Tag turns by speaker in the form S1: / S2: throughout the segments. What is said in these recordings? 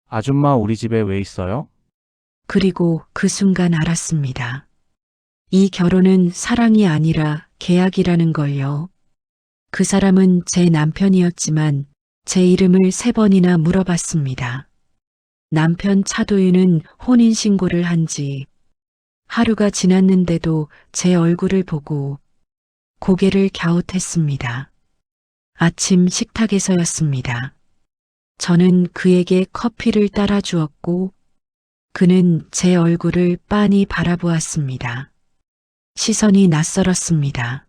S1: 아줌마 우리 집에 왜 있어요?
S2: 그리고 그 순간 알았습니다. 이 결혼은 사랑이 아니라 계약이라는 걸요. 그 사람은 제 남편이었지만 제 이름을 3번이나 물어봤습니다. 남편 차도윤은 혼인신고를 한 지 하루가 지났는데도 제 얼굴을 보고 고개를 갸웃했습니다. 아침 식탁에서였습니다. 저는 그에게 커피를 따라 주었고 그는 제 얼굴을 빤히 바라보았습니다. 시선이 낯설었습니다.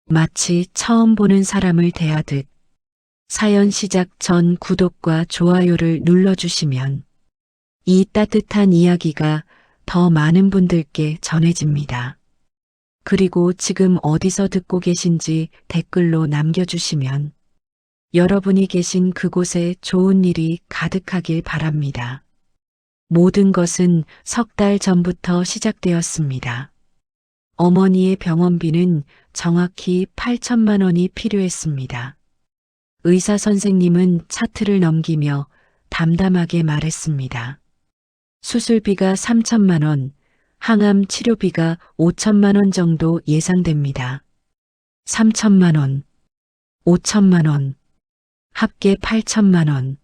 S2: 마치 처음 보는 사람을 대하듯. 사연 시작 전 구독과 좋아요를 눌러주시면 이 따뜻한 이야기가 더 많은 분들께 전해집니다. 그리고 지금 어디서 듣고 계신지 댓글로 남겨주시면 여러분이 계신 그곳에 좋은 일이 가득하길 바랍니다. 모든 것은 3달 전부터 시작되었습니다. 어머니의 병원비는 정확히 8천만 원이 필요했습니다. 의사 선생님은 차트를 넘기며 담담하게 말했습니다. 수술비가 3천만 원, 항암 치료비가 5천만 원 정도 예상됩니다. 3천만 원, 5천만 원, 합계 8천만 원.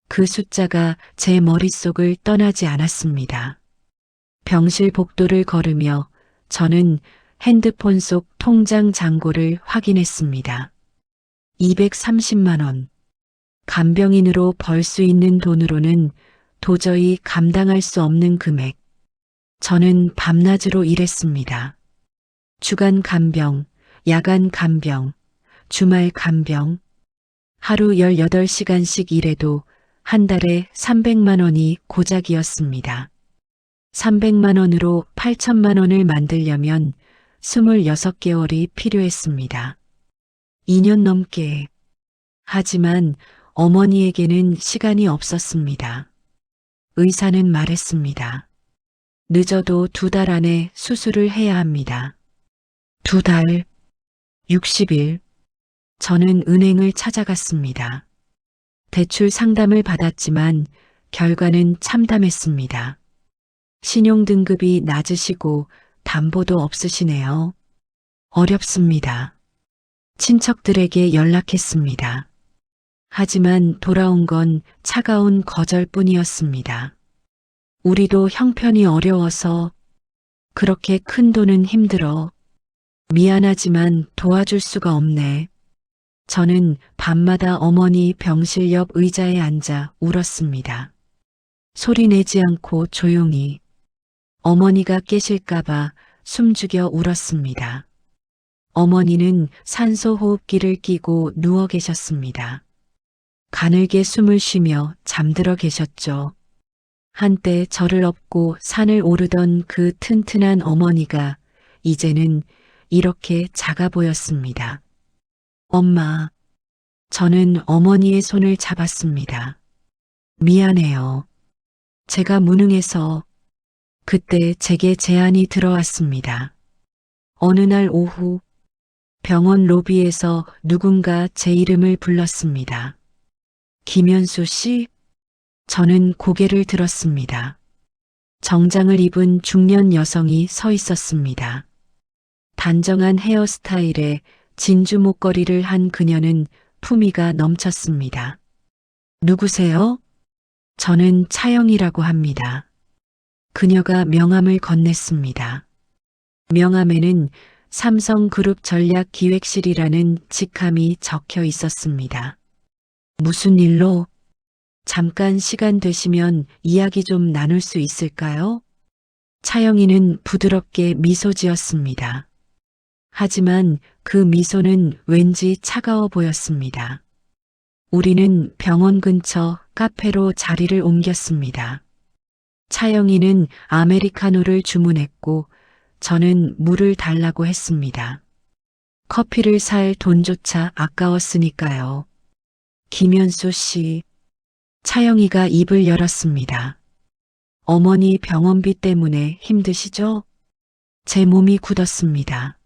S2: 그 숫자가 제 머릿속을 떠나지 않았습니다. 병실 복도를 걸으며 저는 핸드폰 속 통장 잔고를 확인했습니다. 230만 원. 간병인으로 벌 수 있는 돈으로는 도저히 감당할 수 없는 금액. 저는 밤낮으로 일했습니다. 주간 간병, 야간 간병, 주말 간병. 하루 18시간씩 일해도 한 달에 300만 원이 고작이었습니다. 300만 원으로 8천만 원을 만들려면 26개월이 필요했습니다. 2년 넘게. 하지만 어머니에게는 시간이 없었습니다. 의사는 말했습니다. 늦어도 2달 안에 수술을 해야 합니다. 2달, 60일. 저는 은행을 찾아갔습니다. 대출 상담을 받았지만 결과는 참담했습니다. 신용등급이 낮으시고 담보도 없으시네요. 어렵습니다. 친척들에게 연락했습니다. 하지만 돌아온 건 차가운 거절뿐이었습니다. 우리도 형편이 어려워서 그렇게 큰 돈은 힘들어. 미안하지만 도와줄 수가 없네. 저는 밤마다 어머니 병실 옆 의자에 앉아 울었습니다. 소리 내지 않고 조용히. 어머니가 깨실까봐 숨죽여 울었습니다. 어머니는 산소호흡기를 끼고 누워 계셨습니다. 가늘게 숨을 쉬며 잠들어 계셨죠. 한때 저를 업고 산을 오르던 그 튼튼한 어머니가 이제는 이렇게 작아 보였습니다. 엄마, 저는 어머니의 손을 잡았습니다. 미안해요. 제가 무능해서. 그때 제게 제안이 들어왔습니다. 어느 날 오후 병원 로비에서 누군가 제 이름을 불렀습니다. 김현수 씨? 저는 고개를 들었습니다. 정장을 입은 중년 여성이 서 있었습니다. 단정한 헤어스타일에 진주 목걸이를 한 그녀는 품위가 넘쳤습니다. 누구세요? 저는 차영이라고 합니다. 그녀가 명함을 건넸습니다. 명함에는 삼성그룹 전략기획실이라는 직함이 적혀 있었습니다. 무슨 일로? 잠깐 시간 되시면 이야기 좀 나눌 수 있을까요? 차영이는 부드럽게 미소 지었습니다. 하지만 그 미소는 왠지 차가워 보였습니다. 우리는 병원 근처 카페로 자리를 옮겼습니다. 차영이는 아메리카노를 주문했고 저는 물을 달라고 했습니다. 커피를 살 돈조차 아까웠으니까요. 김현수 씨. 차영이가 입을 열었습니다. 어머니 병원비 때문에 힘드시죠? 제 몸이 굳었습니다.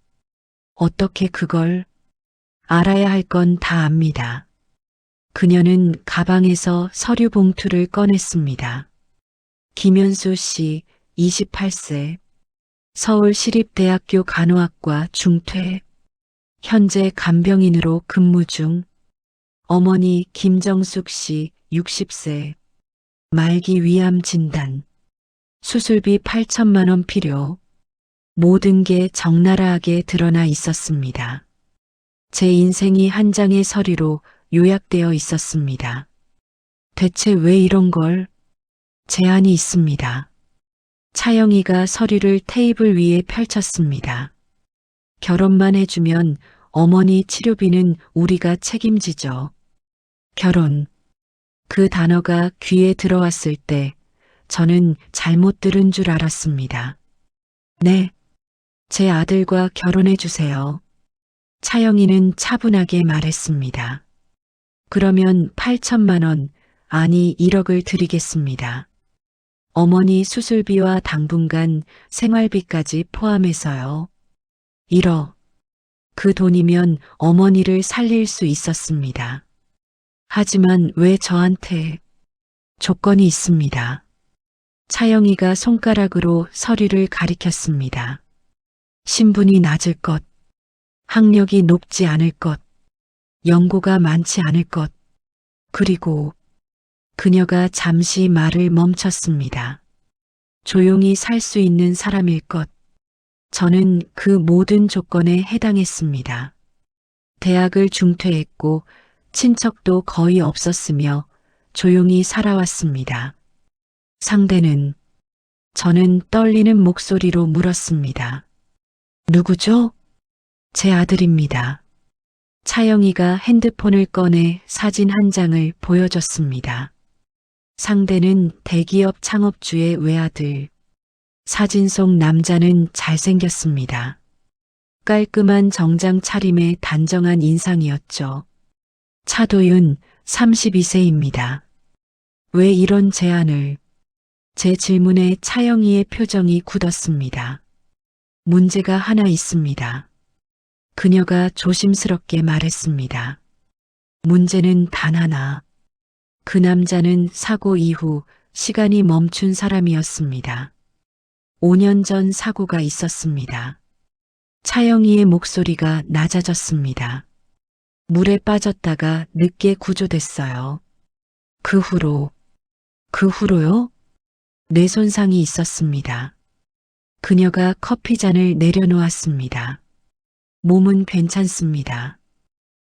S2: 어떻게 그걸? 알아야 할 건 다 압니다. 그녀는 가방에서 서류 봉투를 꺼냈습니다. 김현수 씨, 28세. 서울시립대학교 간호학과 중퇴. 현재 간병인으로 근무 중. 어머니 김정숙 씨, 60세. 말기 위암 진단. 수술비 8천만 원 필요. 모든 게 적나라하게 드러나 있었습니다. 제 인생이 한 장의 서류로 요약되어 있었습니다. 대체 왜 이런 걸? 제안이 있습니다. 차영이가 서류를 테이블 위에 펼쳤습니다. 결혼만 해주면 어머니 치료비는 우리가 책임지죠. 결혼. 그 단어가 귀에 들어왔을 때 저는 잘못 들은 줄 알았습니다. 네, 제 아들과 결혼해 주세요. 차영이는 차분하게 말했습니다. 그러면 8천만 원, 아니 1억을 드리겠습니다. 어머니 수술비와 당분간 생활비까지 포함해서요. 1억. 그 돈이면 어머니를 살릴 수 있었습니다. 하지만 왜 저한테? 조건이 있습니다. 차영이가 손가락으로 서류를 가리켰습니다. 신분이 낮을 것, 학력이 높지 않을 것, 연고가 많지 않을 것, 그리고 그녀가 잠시 말을 멈췄습니다. 조용히 살 수 있는 사람일 것. 저는 그 모든 조건에 해당했습니다. 대학을 중퇴했고 친척도 거의 없었으며 조용히 살아왔습니다. 상대는 저는 떨리는 목소리로 물었습니다. 누구죠? 제 아들입니다. 차영이가 핸드폰을 꺼내 사진 한 장을 보여줬습니다. 상대는 대기업 창업주의 외아들. 사진 속 남자는 잘생겼습니다. 깔끔한 정장 차림에 단정한 인상이었죠. 차도윤, 32세입니다. 왜 이런 제안을? 제 질문에 차영이의 표정이 굳었습니다. 문제가 하나 있습니다. 그녀가 조심스럽게 말했습니다. 문제는 단 하나. 그 남자는 사고 이후 시간이 멈춘 사람이었습니다. 5년 전 사고가 있었습니다. 차영이의 목소리가 낮아졌습니다. 물에 빠졌다가 늦게 구조됐어요. 그 후로요? 뇌 손상이 있었습니다. 그녀가 커피잔을 내려놓았습니다. 몸은 괜찮습니다.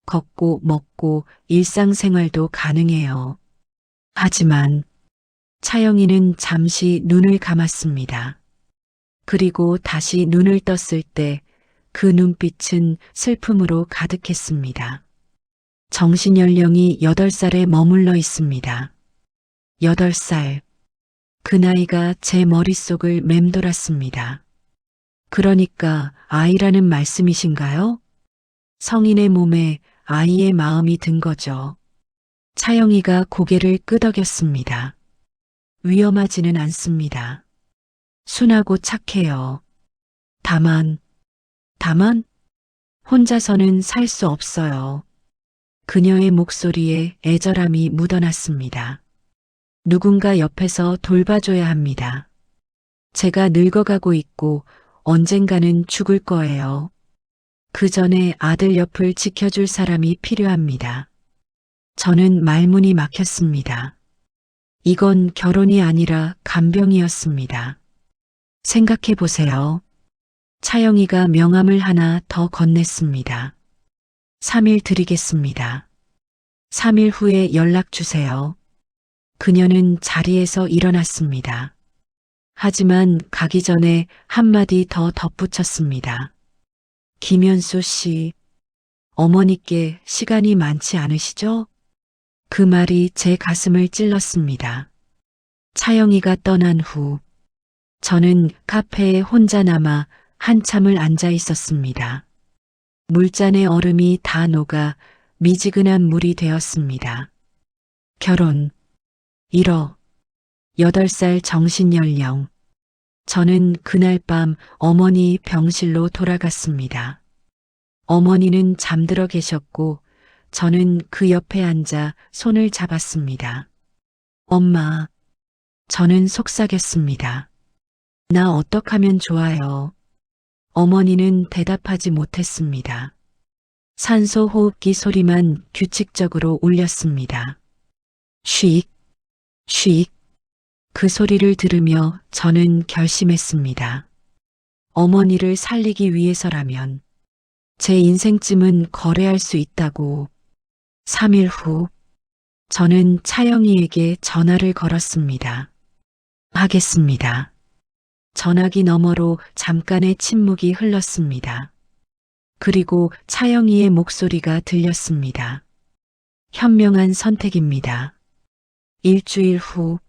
S2: 걷고 먹고 일상생활도 가능해요. 하지만 차영이는 잠시 눈을 감았습니다. 그리고 다시 눈을 떴을 때 그 눈빛은 슬픔으로 가득했습니다. 정신연령이 8살에 머물러 있습니다. 8살. 그 나이가 제 머릿속을 맴돌았습니다. 그러니까 아이라는 말씀이신가요? 성인의 몸에 아이의 마음이 든 거죠. 차영이가 고개를 끄덕였습니다. 위험하지는 않습니다. 순하고 착해요. 다만 혼자서는 살 수 없어요. 그녀의 목소리에 애절함이 묻어났습니다. 누군가 옆에서 돌봐줘야 합니다. 제가 늙어가고 있고 언젠가는 죽을 거예요. 그 전에 아들 옆을 지켜줄 사람이 필요합니다. 저는 말문이 막혔습니다. 이건 결혼이 아니라 간병이었습니다. 생각해 보세요. 차영이가 명함을 하나 더 건넸습니다. 3일 드리겠습니다. 3일 후에 연락 주세요. 그녀는 자리에서 일어났습니다. 하지만 가기 전에 한마디 더 덧붙였습니다. 김현수 씨, 어머니께 시간이 많지 않으시죠? 그 말이 제 가슴을 찔렀습니다. 차영이가 떠난 후 저는 카페에 혼자 남아 한참을 앉아 있었습니다. 물잔의 얼음이 다 녹아 미지근한 물이 되었습니다. 결혼, 1억, 8살 정신연령. 저는 그날 밤 어머니 병실로 돌아갔습니다. 어머니는 잠들어 계셨고 저는 그 옆에 앉아 손을 잡았습니다. 엄마, 저는 속삭였습니다. 나 어떡하면 좋아요? 어머니는 대답하지 못했습니다. 산소 호흡기 소리만 규칙적으로 울렸습니다. 쉭, 쉭. 그 소리를 들으며 저는 결심했습니다. 어머니를 살리기 위해서라면 제 인생쯤은 거래할 수 있다고. 3일 후, 저는 차영희에게 전화를 걸었습니다. 하겠습니다. 전화기 너머로 잠깐의 침묵이 흘렀습니다. 그리고 차영희의 목소리가 들렸습니다. 현명한 선택입니다. 일주일 후,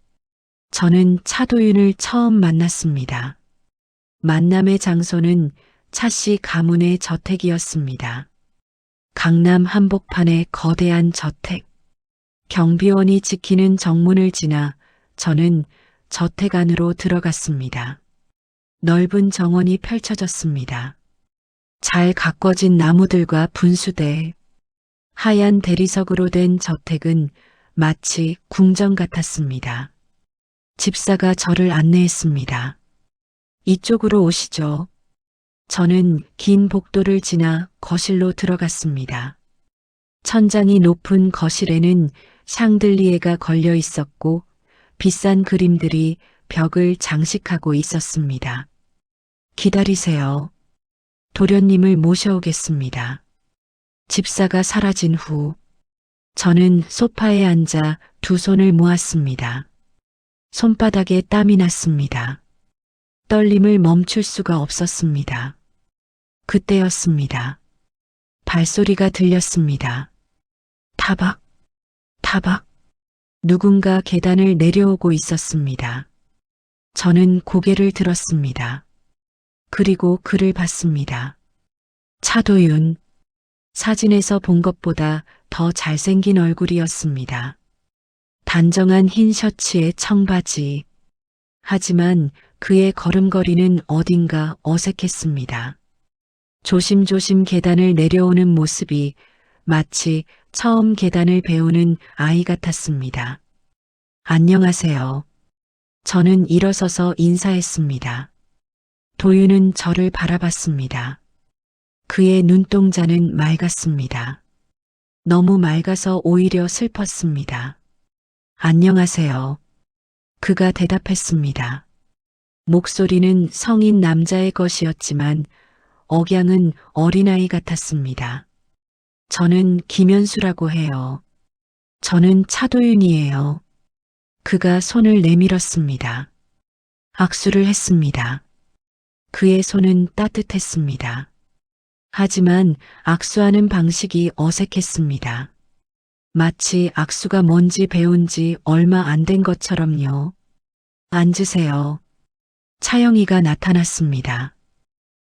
S2: 저는 차도윤을 처음 만났습니다. 만남의 장소는 차씨 가문의 저택이었습니다. 강남 한복판의 거대한 저택. 경비원이 지키는 정문을 지나 저는 저택 안으로 들어갔습니다. 넓은 정원이 펼쳐졌습니다. 잘 가꿔진 나무들과 분수대, 하얀 대리석으로 된 저택은 마치 궁전 같았습니다. 집사가 저를 안내했습니다. 이쪽으로 오시죠. 저는 긴 복도를 지나 거실로 들어갔습니다. 천장이 높은 거실에는 샹들리에가 걸려 있었고 비싼 그림들이 벽을 장식하고 있었습니다. 기다리세요. 도련님을 모셔오겠습니다. 집사가 사라진 후 저는 소파에 앉아 두 손을 모았습니다. 손바닥에 땀이 났습니다. 떨림을 멈출 수가 없었습니다. 그때였습니다. 발소리가 들렸습니다. 타박, 타박. 누군가 계단을 내려오고 있었습니다. 저는 고개를 들었습니다. 그리고 그를 봤습니다. 차도윤. 사진에서 본 것보다 더 잘생긴 얼굴이었습니다. 단정한 흰 셔츠에 청바지. 하지만 그의 걸음걸이는 어딘가 어색했습니다. 조심조심 계단을 내려오는 모습이 마치 처음 계단을 배우는 아이 같았습니다. 안녕하세요. 저는 일어서서 인사했습니다. 도윤은 저를 바라봤습니다. 그의 눈동자는 맑았습니다. 너무 맑아서 오히려 슬펐습니다. 안녕하세요. 그가 대답했습니다. 목소리는 성인 남자의 것이었지만 억양은 어린아이 같았습니다. 저는 김현수라고 해요. 저는 차도윤이에요. 그가 손을 내밀었습니다. 악수를 했습니다. 그의 손은 따뜻했습니다. 하지만 악수하는 방식이 어색했습니다. 마치 악수가 뭔지 배운 지 얼마 안 된 것처럼요. 앉으세요. 차영희가 나타났습니다.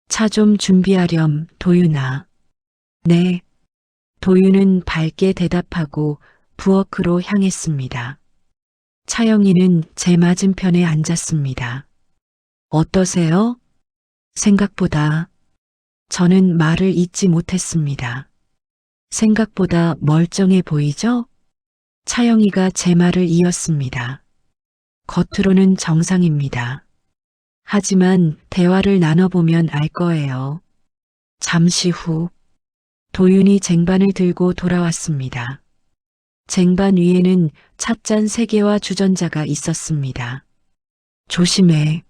S2: 차 좀 준비하렴, 도윤아. 네. 도윤은 밝게 대답하고 부엌으로 향했습니다. 차영희는 제 맞은편에 앉았습니다. 어떠세요? 생각보다. 저는 말을 잇지 못했습니다. 생각보다 멀쩡해 보이죠? 차영희가 제 말을 이었습니다. 겉으로는 정상입니다. 하지만 대화를 나눠보면 알 거예요. 잠시 후 도윤이 쟁반을 들고 돌아왔습니다. 쟁반 위에는 찻잔 3개와 주전자가 있었습니다. 조심해.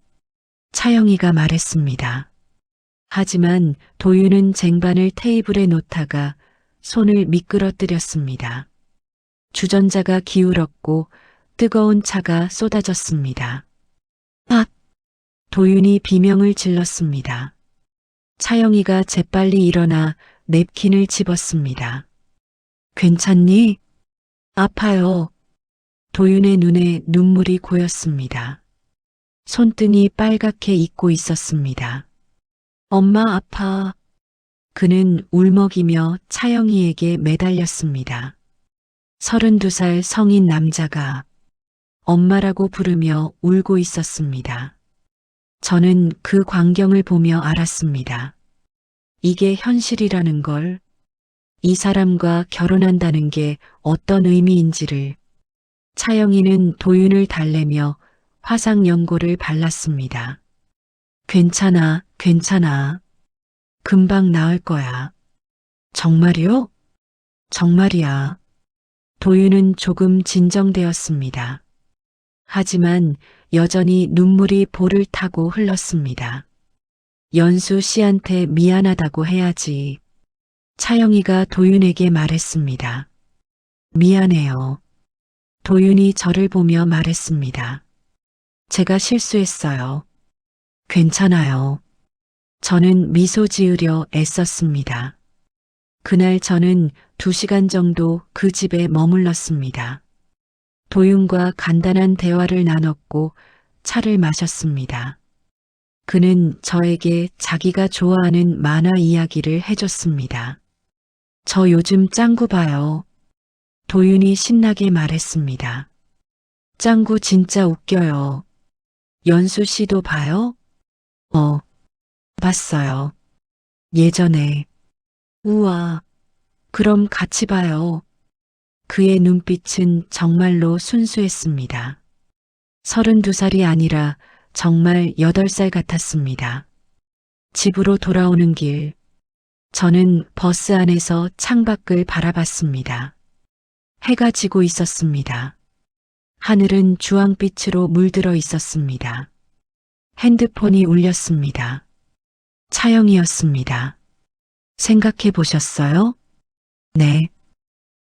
S2: 차영희가 말했습니다. 하지만 도윤은 쟁반을 테이블에 놓다가 손을 미끄러뜨렸습니다. 주전자가 기울었고 뜨거운 차가 쏟아졌습니다. 아! 도윤이 비명을 질렀습니다. 차영희가 재빨리 일어나 냅킨을 집었습니다. 괜찮니? 아파요. 도윤의 눈에 눈물이 고였습니다. 손등이 빨갛게 익고 있었습니다. 엄마 아파. 그는 울먹이며 차영희에게 매달렸습니다. 32살 성인 남자가 엄마라고 부르며 울고 있었습니다. 저는 그 광경을 보며 알았습니다. 이게 현실이라는 걸. 이 사람과 결혼한다는 게 어떤 의미인지를. 차영이는 도윤을 달래며 화상연고를 발랐습니다. 괜찮아, 괜찮아. 금방 나을 거야. 정말이요? 정말이야. 도윤은 조금 진정되었습니다. 하지만 여전히 눈물이 볼을 타고 흘렀습니다. 연수 씨한테 미안하다고 해야지. 차영이가 도윤에게 말했습니다. 미안해요. 도윤이 저를 보며 말했습니다. 제가 실수했어요. 괜찮아요. 저는 미소 지으려 애썼습니다. 그날 저는 2시간 정도 그 집에 머물렀습니다. 도윤과 간단한 대화를 나눴고 차를 마셨습니다. 그는 저에게 자기가 좋아하는 만화 이야기를 해줬습니다. 저 요즘 짱구 봐요. 도윤이 신나게 말했습니다. 짱구 진짜 웃겨요. 연수 씨도 봐요? 봤어요. 예전에. 우와, 그럼 같이 봐요. 그의 눈빛은 정말로 순수했습니다. 32살이 아니라 정말 8살 같았습니다. 집으로 돌아오는 길, 저는 버스 안에서 창밖을 바라봤습니다. 해가 지고 있었습니다. 하늘은 주황빛으로 물들어 있었습니다. 핸드폰이 울렸습니다. 차영이었습니다. 생각해 보셨어요? 네.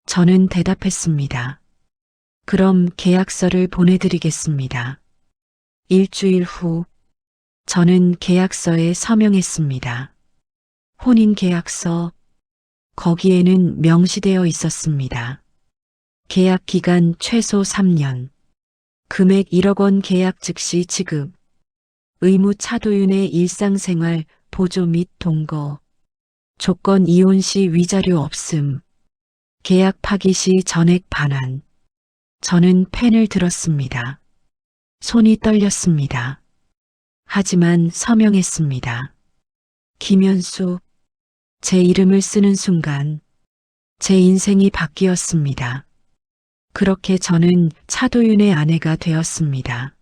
S2: 저는 대답했습니다. 그럼 계약서를 보내드리겠습니다. 일주일 후, 저는 계약서에 서명했습니다. 혼인계약서, 거기에는 명시되어 있었습니다. 계약 기간 최소 3년, 금액 1억 원 계약 즉시 지급, 의무 차도윤의 일상생활 보조 및 동거, 조건 이혼 시 위자료 없음, 계약 파기 시 전액 반환. 저는 펜을 들었습니다. 손이 떨렸습니다. 하지만 서명했습니다. 김현수, 제 이름을 쓰는 순간 제 인생이 바뀌었습니다. 그렇게 저는 차도윤의 아내가 되었습니다.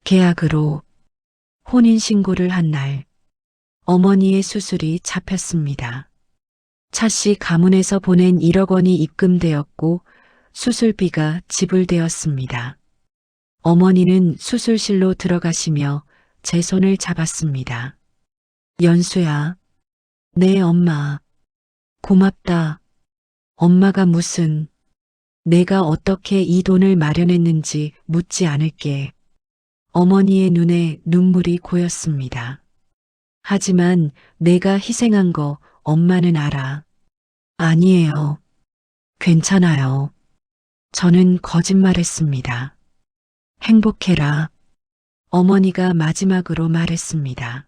S2: 계약으로 혼인신고를 한 날, 어머니의 수술이 잡혔습니다. 차씨 가문에서 보낸 1억 원이 입금되었고 수술비가 지불되었습니다. 어머니는 수술실로 들어가시며 제 손을 잡았습니다. 연수야, 네 엄마, 고맙다. 엄마가 무슨, 내가 어떻게 이 돈을 마련했는지 묻지 않을게. 어머니의 눈에 눈물이 고였습니다. 하지만 내가 희생한 거 엄마는 알아. 아니에요. 괜찮아요. 저는 거짓말했습니다. 행복해라. 어머니가 마지막으로 말했습니다.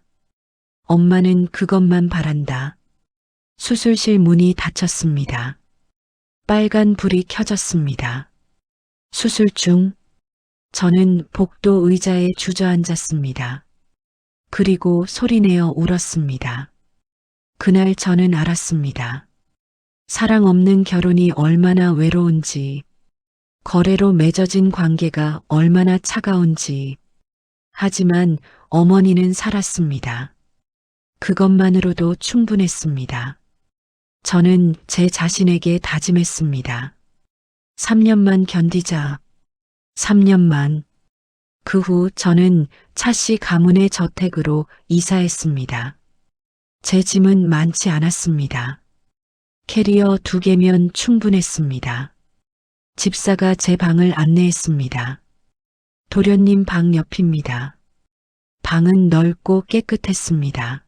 S2: 엄마는 그것만 바란다. 수술실 문이 닫혔습니다. 빨간 불이 켜졌습니다. 수술 중 저는 복도 의자에 주저앉았습니다. 그리고 소리내어 울었습니다. 그날 저는 알았습니다. 사랑 없는 결혼이 얼마나 외로운지, 거래로 맺어진 관계가 얼마나 차가운지. 하지만 어머니는 살았습니다. 그것만으로도 충분했습니다. 저는 제 자신에게 다짐했습니다. 3년만 견디자. 3년만. 그 후 저는 차씨 가문의 저택으로 이사했습니다. 제 짐은 많지 않았습니다. 캐리어 2개면 충분했습니다. 집사가 제 방을 안내했습니다. 도련님 방 옆입니다. 방은 넓고 깨끗했습니다.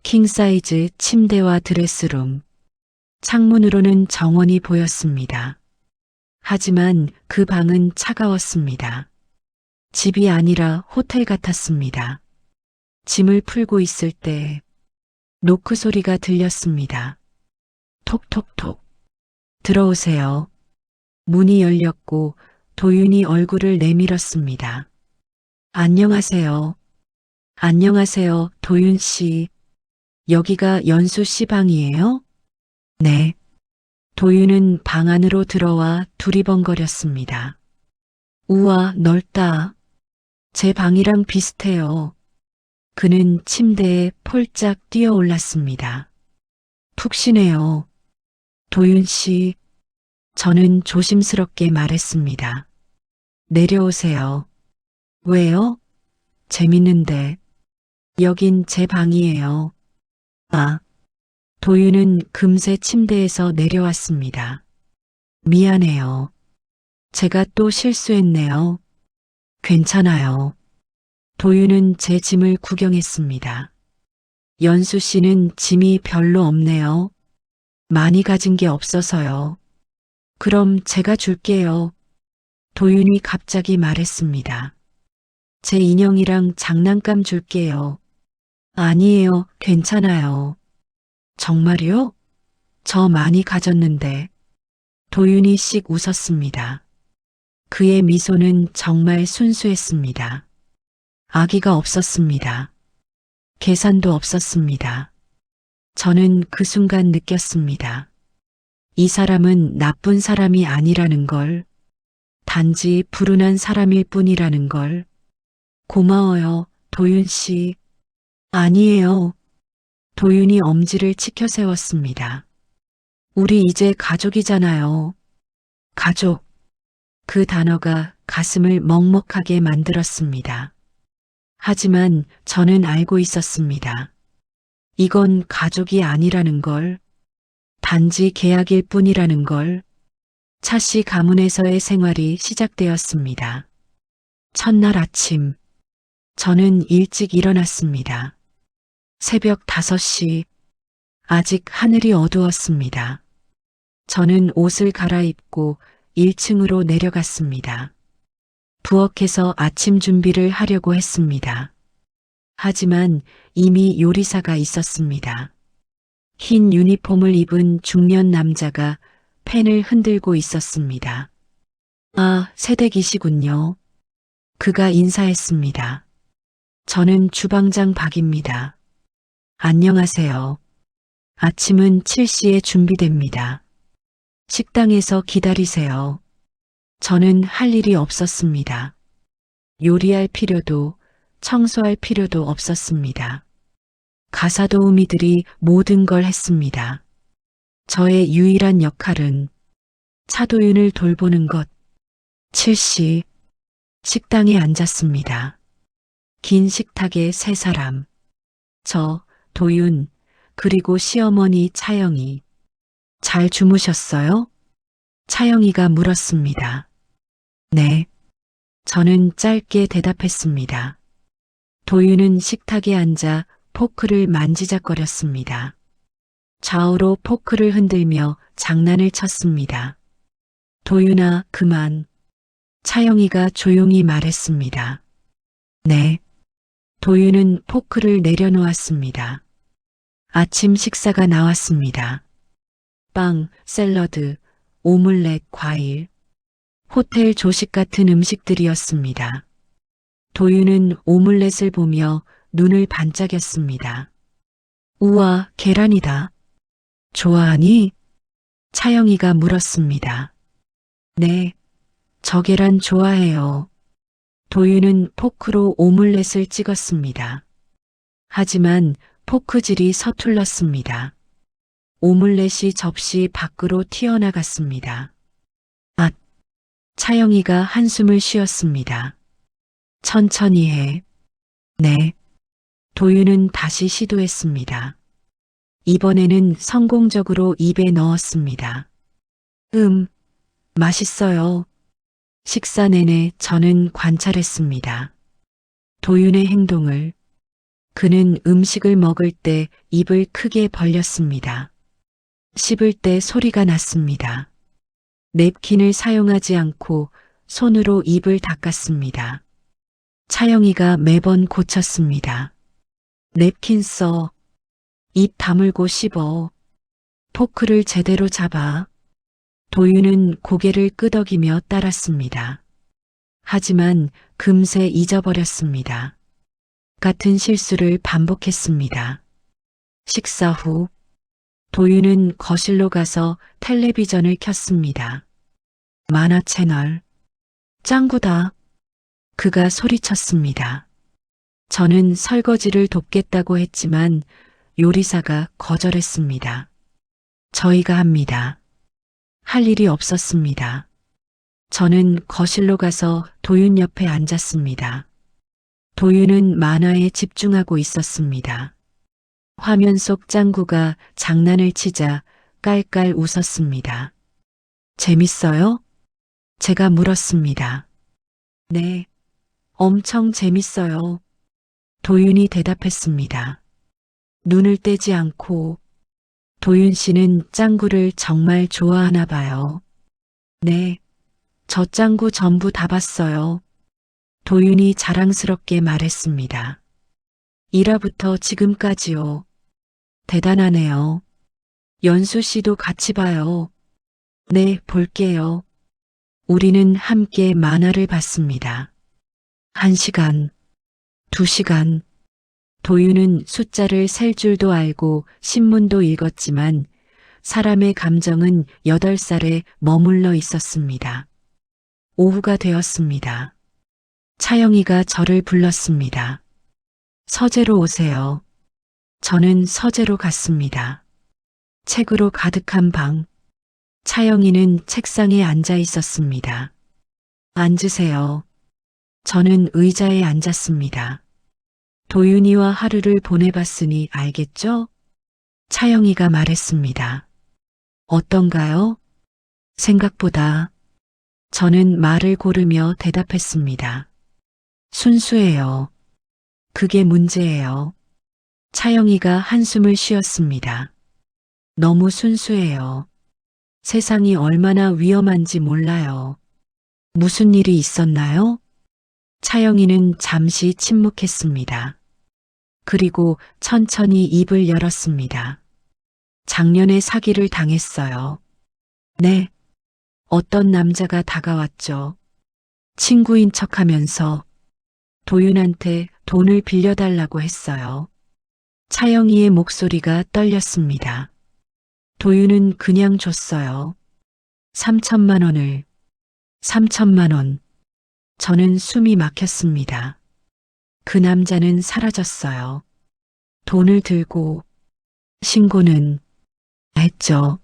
S2: 킹사이즈 침대와 드레스룸, 창문으로는 정원이 보였습니다. 하지만 그 방은 차가웠습니다. 집이 아니라 호텔 같았습니다. 짐을 풀고 있을 때 노크 소리가 들렸습니다. 톡톡톡. 들어오세요. 문이 열렸고 도윤이 얼굴을 내밀었습니다. 안녕하세요. 안녕하세요, 도윤 씨. 여기가 연수 씨 방이에요? 네. 도윤은 방 안으로 들어와 두리번거렸습니다. 우와, 넓다. 제 방이랑 비슷해요. 그는 침대에 폴짝 뛰어 올랐습니다. 푹신해요. 도윤 씨, 저는 조심스럽게 말했습니다. 내려오세요. 왜요? 재밌는데. 여긴 제 방이에요. 아, 도윤은 금세 침대에서 내려왔습니다. 미안해요. 제가 또 실수했네요. 괜찮아요. 도윤은 제 짐을 구경했습니다. 연수 씨는 짐이 별로 없네요. 많이 가진 게 없어서요. 그럼 제가 줄게요. 도윤이 갑자기 말했습니다. 제 인형이랑 장난감 줄게요. 아니에요. 괜찮아요. 정말요? 저 많이 가졌는데. 도윤이 씩 웃었습니다. 그의 미소는 정말 순수했습니다. 아기가 없었습니다. 계산도 없었습니다. 저는 그 순간 느꼈습니다. 이 사람은 나쁜 사람이 아니라는 걸, 단지 불운한 사람일 뿐이라는 걸. 고마워요, 도윤 씨. 아니에요. 도윤이 엄지를 치켜 세웠습니다. 우리 이제 가족이잖아요. 가족. 그 단어가 가슴을 먹먹하게 만들었습니다. 하지만 저는 알고 있었습니다. 이건 가족이 아니라는 걸, 단지 계약일 뿐이라는 걸. 차씨 가문에서의 생활이 시작되었습니다. 첫날 아침, 저는 일찍 일어났습니다. 새벽 5시, 아직 하늘이 어두웠습니다. 저는 옷을 갈아입고 1층으로 내려갔습니다. 부엌에서 아침 준비를 하려고 했습니다. 하지만 이미 요리사가 있었습니다. 흰 유니폼을 입은 중년 남자가 펜을 흔들고 있었습니다. 아, 새댁이시군요. 그가 인사했습니다. 저는 주방장 박입니다. 안녕하세요. 아침은 7시에 준비됩니다. 식당에서 기다리세요. 저는 할 일이 없었습니다. 요리할 필요도 청소할 필요도 없었습니다. 가사도우미들이 모든 걸 했습니다. 저의 유일한 역할은 차도윤을 돌보는 것. 7시 식당에 앉았습니다. 긴 식탁에 3사람. 저, 도윤, 그리고 시어머니 차영이. 잘 주무셨어요? 차영이가 물었습니다. 네. 저는 짧게 대답했습니다. 도윤은 식탁에 앉아 포크를 만지작거렸습니다. 좌우로 포크를 흔들며 장난을 쳤습니다. 도윤아, 그만. 차영이가 조용히 말했습니다. 네. 도윤은 포크를 내려놓았습니다. 아침 식사가 나왔습니다. 빵, 샐러드, 오믈렛, 과일. 호텔 조식 같은 음식들이었습니다. 도윤은 오믈렛을 보며 눈을 반짝였습니다. 우와, 계란이다. 좋아하니? 차영이가 물었습니다. 네, 저 계란 좋아해요. 도윤은 포크로 오믈렛을 찍었습니다. 하지만 포크질이 서툴렀습니다. 오믈렛이 접시 밖으로 튀어나갔습니다. 아, 차영이가 한숨을 쉬었습니다. 천천히 해. 네. 도윤은 다시 시도했습니다. 이번에는 성공적으로 입에 넣었습니다. 맛있어요. 식사 내내 저는 관찰했습니다. 도윤의 행동을. 그는 음식을 먹을 때 입을 크게 벌렸습니다. 씹을 때 소리가 났습니다. 냅킨을 사용하지 않고 손으로 입을 닦았습니다. 차영이가 매번 고쳤습니다. 냅킨 써. 입 다물고 씹어. 포크를 제대로 잡아. 도윤은 고개를 끄덕이며 따랐습니다. 하지만 금세 잊어버렸습니다. 같은 실수를 반복했습니다. 식사 후 도윤은 거실로 가서 텔레비전을 켰습니다. 만화 채널. 짱구다. 그가 소리쳤습니다. 저는 설거지를 돕겠다고 했지만 요리사가 거절했습니다. 저희가 합니다. 할 일이 없었습니다. 저는 거실로 가서 도윤 옆에 앉았습니다. 도윤은 만화에 집중하고 있었습니다. 화면 속 짱구가 장난을 치자 깔깔 웃었습니다. 재밌어요? 제가 물었습니다. 네, 엄청 재밌어요. 도윤이 대답했습니다. 눈을 떼지 않고. 도윤 씨는 짱구를 정말 좋아하나 봐요. 네, 저 짱구 전부 다 봤어요. 도윤이 자랑스럽게 말했습니다. 1화부터 지금까지요. 대단하네요. 연수 씨도 같이 봐요. 네, 볼게요. 우리는 함께 만화를 봤습니다. 1시간, 2시간. 도윤은 숫자를 셀 줄도 알고 신문도 읽었지만 사람의 감정은 8살에 머물러 있었습니다. 오후가 되었습니다. 차영이가 저를 불렀습니다. 서재로 오세요. 저는 서재로 갔습니다. 책으로 가득한 방. 차영이는 책상에 앉아 있었습니다. 앉으세요. 저는 의자에 앉았습니다. 도윤이와 하루를 보내봤으니 알겠죠? 차영이가 말했습니다. 어떤가요? 생각보다. 저는 말을 고르며 대답했습니다. 순수해요. 그게 문제예요. 차영이가 한숨을 쉬었습니다. 너무 순수해요. 세상이 얼마나 위험한지 몰라요. 무슨 일이 있었나요? 차영이는 잠시 침묵했습니다. 그리고 천천히 입을 열었습니다. 작년에 사기를 당했어요. 네. 어떤 남자가 다가왔죠. 친구인 척하면서 도윤한테 돈을 빌려달라고 했어요. 차영이의 목소리가 떨렸습니다. 도윤은 그냥 줬어요. 3천만 원을. 3천만 원. 저는 숨이 막혔습니다. 그 남자는 사라졌어요. 돈을 들고 신고는 했죠.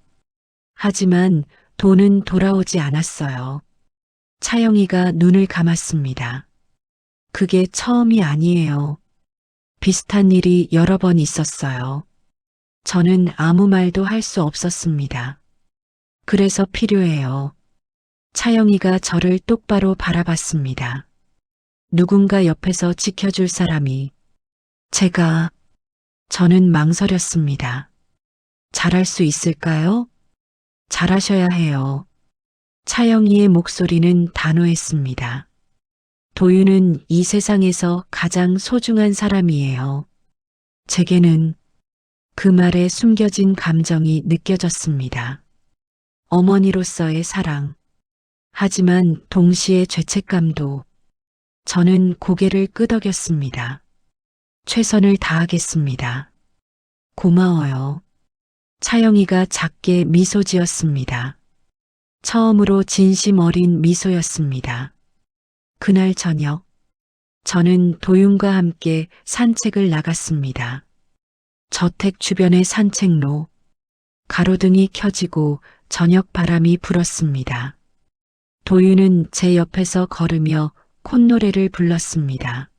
S2: 하지만 돈은 돌아오지 않았어요. 차영이가 눈을 감았습니다. 그게 처음이 아니에요. 비슷한 일이 여러 번 있었어요. 저는 아무 말도 할 수 없었습니다. 그래서 필요해요. 차영이가 저를 똑바로 바라봤습니다. 누군가 옆에서 지켜줄 사람이. 저는 망설였습니다. 잘할 수 있을까요? 잘하셔야 해요. 차영이의 목소리는 단호했습니다. 도윤은 이 세상에서 가장 소중한 사람이에요. 제게는 그 말에 숨겨진 감정이 느껴졌습니다. 어머니로서의 사랑. 하지만 동시에 죄책감도. 저는 고개를 끄덕였습니다. 최선을 다하겠습니다. 고마워요. 차영이가 작게 미소 지었습니다. 처음으로 진심 어린 미소였습니다. 그날 저녁, 저는 도윤과 함께 산책을 나갔습니다. 저택 주변의 산책로, 가로등이 켜지고 저녁 바람이 불었습니다. 도윤은 제 옆에서 걸으며 콧노래를 불렀습니다.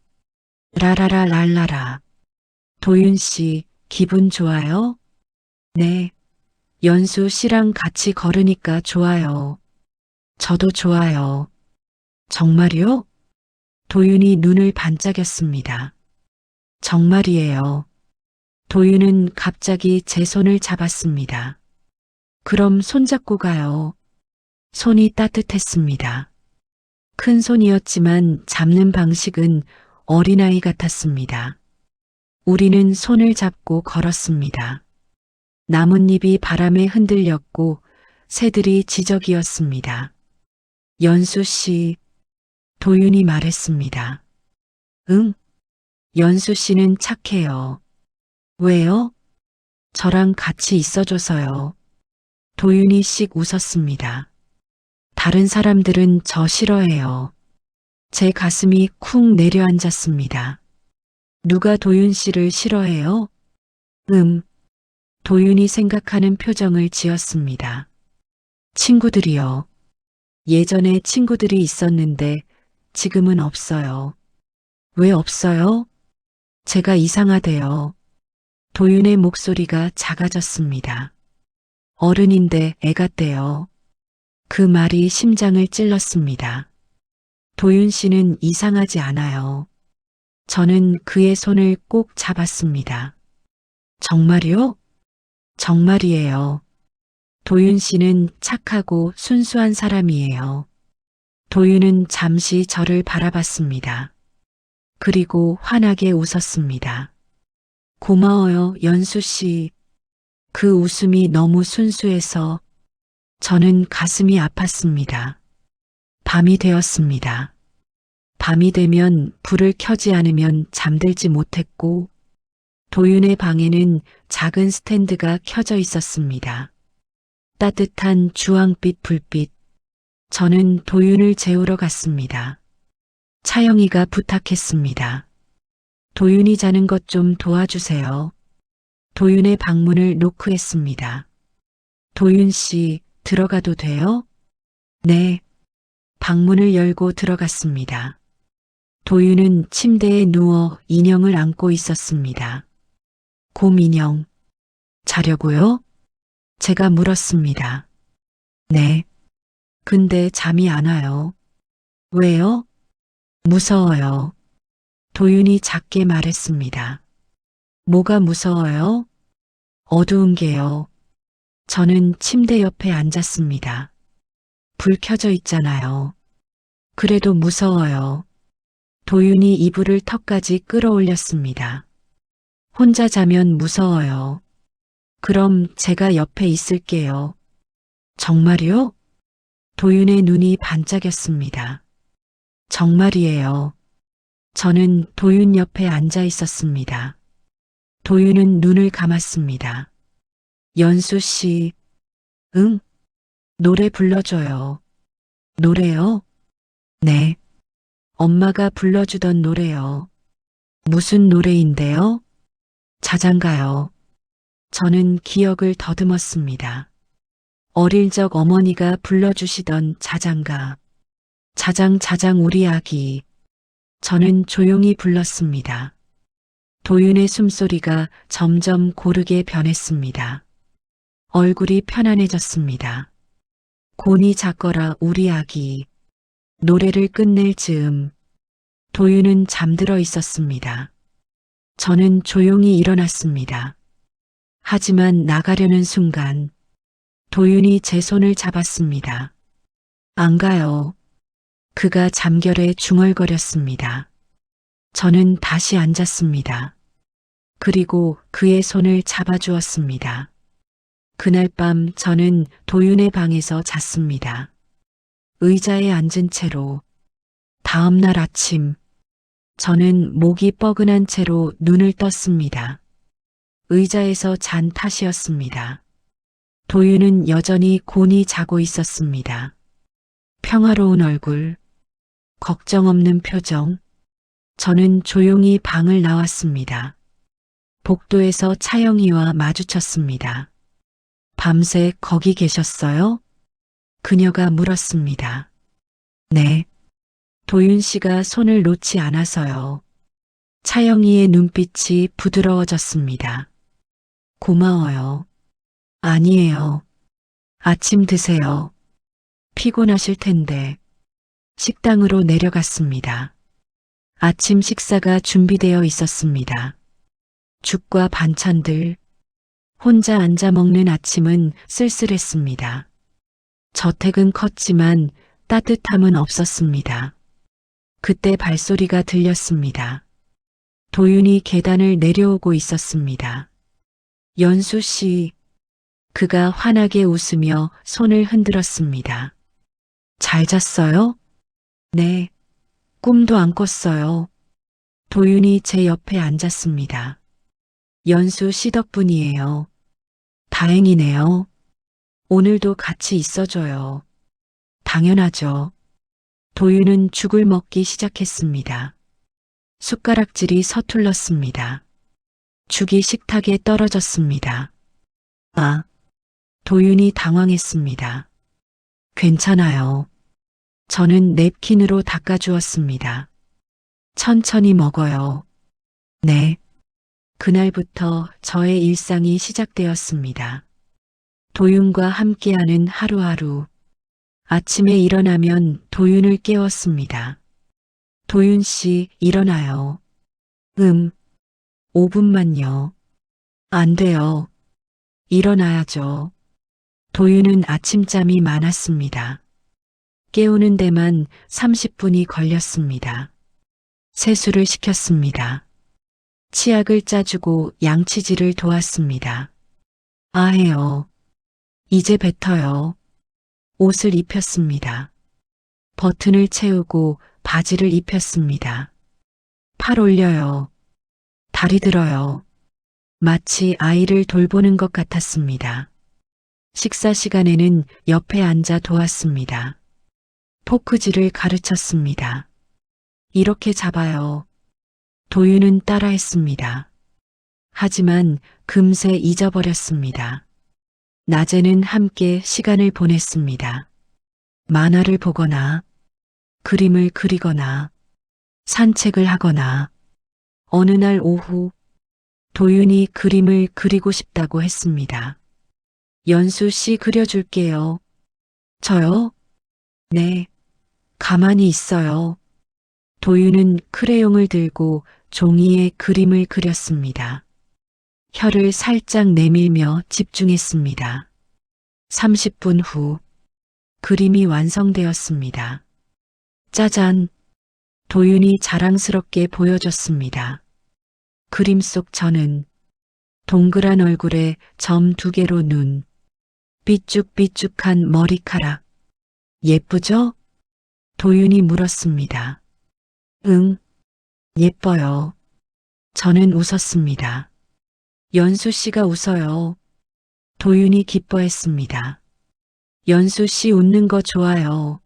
S2: 라라라 랄라라. 도윤 씨, 기분 좋아요? 네. 연수 씨랑 같이 걸으니까 좋아요. 저도 좋아요. 정말요? 도윤이 눈을 반짝였습니다. 정말이에요. 도윤은 갑자기 제 손을 잡았습니다. 그럼 손잡고 가요. 손이 따뜻했습니다. 큰 손이었지만 잡는 방식은 어린아이 같았습니다. 우리는 손을 잡고 걸었습니다. 나뭇잎이 바람에 흔들렸고 새들이 지저귀었습니다. 연수 씨, 도윤이 말했습니다. 응, 연수 씨는 착해요. 왜요? 저랑 같이 있어줘서요. 도윤이 씩 웃었습니다. 다른 사람들은 저 싫어해요. 제 가슴이 쿵 내려앉았습니다. 누가 도윤 씨를 싫어해요? 도윤이 생각하는 표정을 지었습니다. 친구들이요. 예전에 친구들이 있었는데 지금은 없어요. 왜 없어요? 제가 이상하대요. 도윤의 목소리가 작아졌습니다. 어른인데 애 같대요. 그 말이 심장을 찔렀습니다. 도윤 씨는 이상하지 않아요. 저는 그의 손을 꼭 잡았습니다. 정말요? 정말이에요. 도윤 씨는 착하고 순수한 사람이에요. 도윤은 잠시 저를 바라봤습니다. 그리고 환하게 웃었습니다. 고마워요, 연수 씨. 그 웃음이 너무 순수해서 저는 가슴이 아팠습니다. 밤이 되었습니다. 밤이 되면 불을 켜지 않으면 잠들지 못했고 도윤의 방에는 작은 스탠드가 켜져 있었습니다. 따뜻한 주황빛 불빛. 저는 도윤을 재우러 갔습니다. 차영이가 부탁했습니다. 도윤이 자는 것 좀 도와주세요. 도윤의 방문을 노크했습니다. 도윤 씨, 들어가도 돼요? 네. 방문을 열고 들어갔습니다. 도윤은 침대에 누워 인형을 안고 있었습니다. 곰 인형. 자려고요? 제가 물었습니다. 네. 근데 잠이 안 와요. 왜요? 무서워요. 도윤이 작게 말했습니다. 뭐가 무서워요? 어두운 게요. 저는 침대 옆에 앉았습니다. 불 켜져 있잖아요. 그래도 무서워요. 도윤이 이불을 턱까지 끌어올렸습니다. 혼자 자면 무서워요. 그럼 제가 옆에 있을게요. 정말요? 도윤의 눈이 반짝였습니다. 정말이에요. 저는 도윤 옆에 앉아 있었습니다. 도윤은 눈을 감았습니다. 연수 씨, 응? 노래 불러줘요. 노래요? 네. 엄마가 불러주던 노래요. 무슨 노래인데요? 자장가요. 저는 기억을 더듬었습니다. 어릴 적 어머니가 불러주시던 자장가. 자장 우리 아기. 저는 조용히 불렀습니다. 도윤의 숨소리가 점점 고르게 변했습니다. 얼굴이 편안해졌습니다. 곤이 작거라 우리 아기. 노래를 끝낼 즈음 도윤은 잠들어 있었습니다. 저는 조용히 일어났습니다. 하지만 나가려는 순간 도윤이 제 손을 잡았습니다. 안 가요. 그가 잠결에 중얼거렸습니다. 저는 다시 앉았습니다. 그리고 그의 손을 잡아주었습니다. 그날 밤 저는 도윤의 방에서 잤습니다. 의자에 앉은 채로. 다음 날 아침 저는 목이 뻐근한 채로 눈을 떴습니다. 의자에서 잔 탓이었습니다. 도윤은 여전히 곤히 자고 있었습니다. 평화로운 얼굴, 걱정 없는 표정. 저는 조용히 방을 나왔습니다. 복도에서 차영이와 마주쳤습니다. 밤새 거기 계셨어요? 그녀가 물었습니다. 네. 도윤 씨가 손을 놓지 않아서요. 차영이의 눈빛이 부드러워졌습니다. 고마워요. 아니에요. 아침 드세요. 피곤하실 텐데. 식당으로 내려갔습니다. 아침 식사가 준비되어 있었습니다. 죽과 반찬들. 혼자 앉아 먹는 아침은 쓸쓸했습니다. 저택은 컸지만 따뜻함은 없었습니다. 그때 발소리가 들렸습니다. 도윤이 계단을 내려오고 있었습니다. 연수 씨, 그가 환하게 웃으며 손을 흔들었습니다. 잘 잤어요? 네, 꿈도 안 꿨어요. 도윤이 제 옆에 앉았습니다. 연수 씨 덕분이에요. 다행이네요. 오늘도 같이 있어줘요. 당연하죠. 도윤은 죽을 먹기 시작했습니다. 숟가락질이 서툴렀습니다. 죽이 식탁에 떨어졌습니다. 아, 도윤이 당황했습니다. 괜찮아요. 저는 냅킨으로 닦아주었습니다. 천천히 먹어요. 네. 그날부터 저의 일상이 시작되었습니다. 도윤과 함께하는 하루하루. 아침에 일어나면 도윤을 깨웠습니다. 도윤 씨, 일어나요. 5분만요. 안 돼요. 일어나야죠. 도윤은 아침잠이 많았습니다. 깨우는 데만 30분이 걸렸습니다. 세수를 시켰습니다. 치약을 짜주고 양치질을 도왔습니다. 아해요. 이제 뱉어요. 옷을 입혔습니다. 버튼을 채우고 바지를 입혔습니다. 팔 올려요. 다리 들어요. 마치 아이를 돌보는 것 같았습니다. 식사 시간에는 옆에 앉아 도왔습니다. 포크질을 가르쳤습니다. 이렇게 잡아요. 도윤은 따라했습니다. 하지만 금세 잊어버렸습니다. 낮에는 함께 시간을 보냈습니다. 만화를 보거나, 그림을 그리거나, 산책을 하거나, 어느 날 오후, 도윤이 그림을 그리고 싶다고 했습니다. 연수 씨 그려줄게요. 저요? 네. 가만히 있어요. 도윤은 크레용을 들고 종이에 그림을 그렸습니다. 혀를 살짝 내밀며 집중했습니다. 30분 후, 그림이 완성되었습니다. 짜잔! 도윤이 자랑스럽게 보여줬습니다. 그림 속 저는 동그란 얼굴에 점 2개로 눈, 삐쭉삐쭉한 머리카락. 예쁘죠? 도윤이 물었습니다. 응, 예뻐요. 저는 웃었습니다. 연수 씨가 웃어요. 도윤이 기뻐했습니다. 연수 씨 웃는 거 좋아요.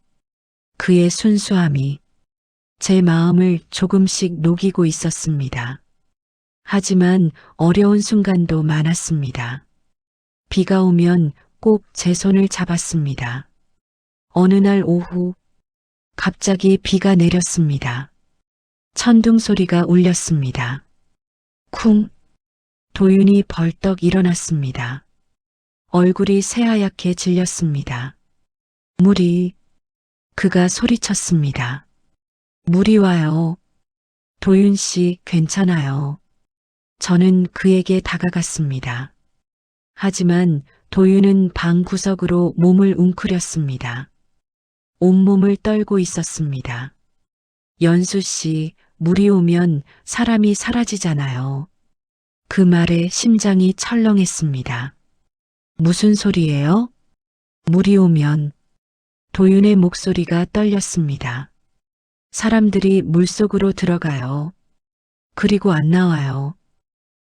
S2: 그의 순수함이 제 마음을 조금씩 녹이고 있었습니다. 하지만 어려운 순간도 많았습니다. 비가 오면 꼭 제 손을 잡았습니다. 어느 날 오후, 갑자기 비가 내렸습니다. 천둥 소리가 울렸습니다. 쿵! 도윤이 벌떡 일어났습니다. 얼굴이 새하얗게 질렸습니다. 물이, 그가 소리쳤습니다. 물이 와요. 도윤 씨, 괜찮아요. 저는 그에게 다가갔습니다. 하지만 도윤은 방 구석으로 몸을 웅크렸습니다. 온몸을 떨고 있었습니다. 연수 씨, 물이 오면 사람이 사라지잖아요. 그 말에 심장이 철렁했습니다. 무슨 소리예요? 물이 오면 도윤의 목소리가 떨렸습니다. 사람들이 물속으로 들어가요. 그리고 안 나와요.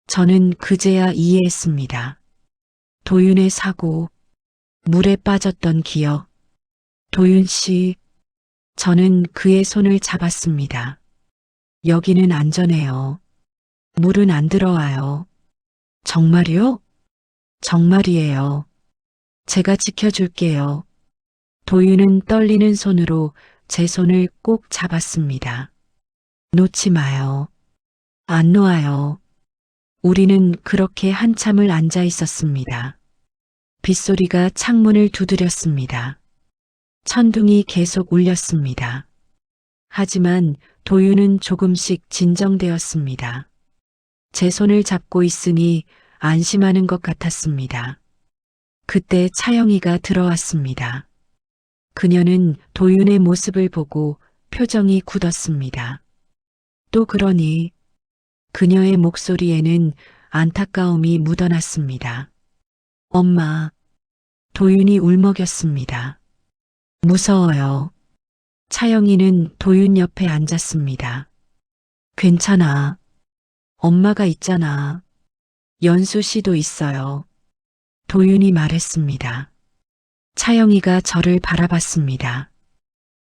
S2: 저는 그제야 이해했습니다. 도윤의 사고, 물에 빠졌던 기억. 도윤 씨, 저는 그의 손을 잡았습니다. 여기는 안전해요. 물은 안 들어와요. 정말요? 정말이에요. 제가 지켜줄게요. 도윤은 떨리는 손으로 제 손을 꼭 잡았습니다. 놓지 마요. 안 놓아요. 우리는 그렇게 한참을 앉아 있었습니다. 빗소리가 창문을 두드렸습니다. 천둥이 계속 울렸습니다. 하지만 도윤은 조금씩 진정되었습니다. 제 손을 잡고 있으니 안심하는 것 같았습니다. 그때 차영이가 들어왔습니다. 그녀는 도윤의 모습을 보고 표정이 굳었습니다. 또 그러니 그녀의 목소리에는 안타까움이 묻어났습니다. 엄마, 도윤이 울먹였습니다. 무서워요. 차영이는 도윤 옆에 앉았습니다. 괜찮아. 엄마가 있잖아. 연수 씨도 있어요. 도윤이 말했습니다. 차영이가 저를 바라봤습니다.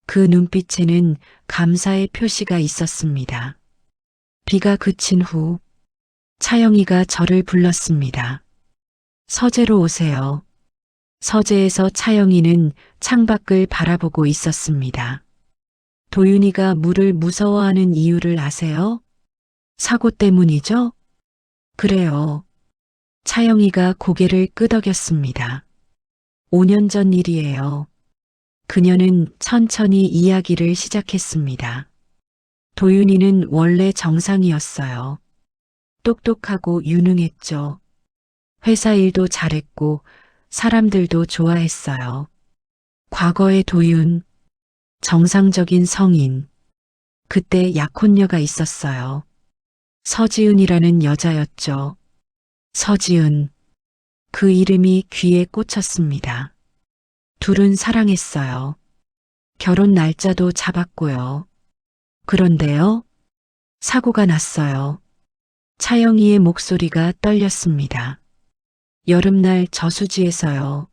S2: 그 눈빛에는 감사의 표시가 있었습니다. 비가 그친 후 차영이가 저를 불렀습니다. 서재로 오세요. 서재에서 차영이는 창밖을 바라보고 있었습니다. 도윤이가 물을 무서워하는 이유를 아세요? 사고 때문이죠? 그래요. 차영이가 고개를 끄덕였습니다. 5년 전 일이에요. 그녀는 천천히 이야기를 시작했습니다. 도윤이는 원래 정상이었어요. 똑똑하고 유능했죠. 회사 일도 잘했고 사람들도 좋아했어요. 과거의 도윤, 정상적인 성인. 그때 약혼녀가 있었어요. 서지은이라는 여자였죠. 서지은. 그 이름이 귀에 꽂혔습니다. 둘은 사랑했어요. 결혼 날짜도 잡았고요. 그런데요, 사고가 났어요. 차영이의 목소리가 떨렸습니다. 여름날 저수지에서요.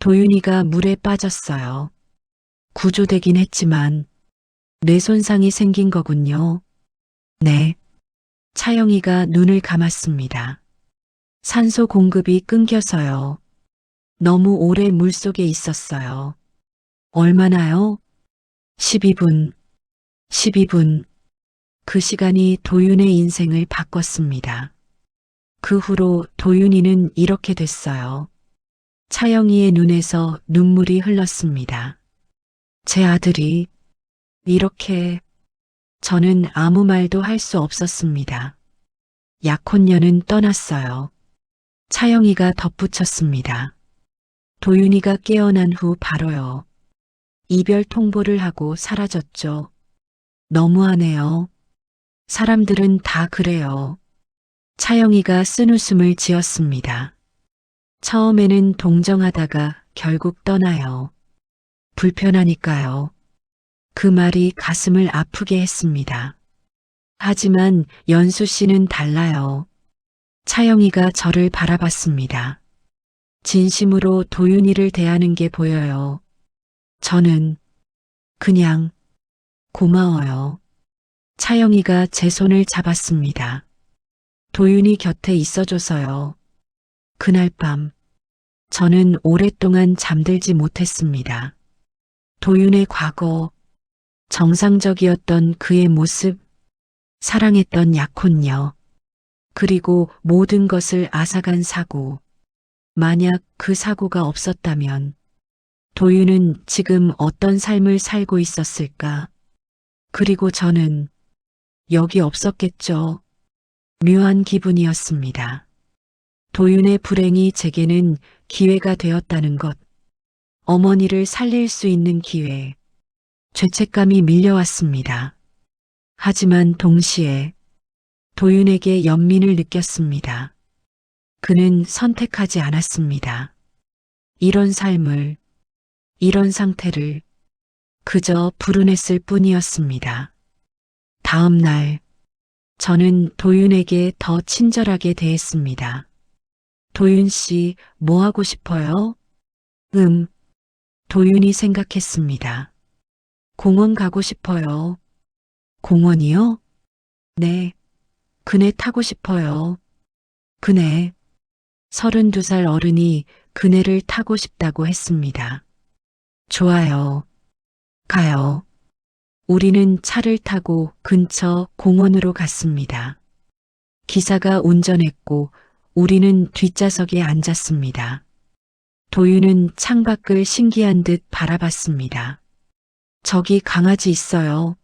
S2: 도윤이가 물에 빠졌어요. 구조되긴 했지만 뇌 손상이 생긴 거군요. 네. 차영이가 눈을 감았습니다. 산소 공급이 끊겨서요. 너무 오래 물속에 있었어요. 얼마나요? 12분. 12분. 그 시간이 도윤의 인생을 바꿨습니다. 그 후로 도윤이는 이렇게 됐어요. 차영이의 눈에서 눈물이 흘렀습니다. 제 아들이 이렇게. 저는 아무 말도 할 수 없었습니다. 약혼녀는 떠났어요. 차영이가 덧붙였습니다. 도윤이가 깨어난 후 바로요. 이별 통보를 하고 사라졌죠. 너무하네요. 사람들은 다 그래요. 차영이가 쓴웃음을 지었습니다. 처음에는 동정하다가 결국 떠나요. 불편하니까요. 그 말이 가슴을 아프게 했습니다. 하지만 연수 씨는 달라요. 차영이가 저를 바라봤습니다. 진심으로 도윤이를 대하는 게 보여요. 저는 그냥 고마워요. 차영이가 제 손을 잡았습니다. 도윤이 곁에 있어줘서요. 그날 밤 저는 오랫동안 잠들지 못했습니다. 도윤의 과거, 정상적이었던 그의 모습, 사랑했던 약혼녀, 그리고 모든 것을 앗아간 사고. 만약 그 사고가 없었다면 도윤은 지금 어떤 삶을 살고 있었을까? 그리고 저는 여기 없었겠죠. 묘한 기분이었습니다. 도윤의 불행이 제게는 기회가 되었다는 것. 어머니를 살릴 수 있는 기회. 죄책감이 밀려왔습니다. 하지만 동시에 도윤에게 연민을 느꼈습니다. 그는 선택하지 않았습니다. 이런 삶을, 이런 상태를 그저 불운했을 뿐이었습니다. 다음 날, 저는 도윤에게 더 친절하게 대했습니다. 도윤 씨, 뭐 하고 싶어요? 도윤이 생각했습니다. 공원 가고 싶어요. 공원이요? 네. 그네 타고 싶어요. 그네. 32살 어른이 그네를 타고 싶다고 했습니다. 좋아요. 가요. 우리는 차를 타고 근처 공원으로 갔습니다. 기사가 운전했고 우리는 뒷좌석에 앉았습니다. 도윤은 창밖을 신기한 듯 바라봤습니다. 저기 강아지 있어요.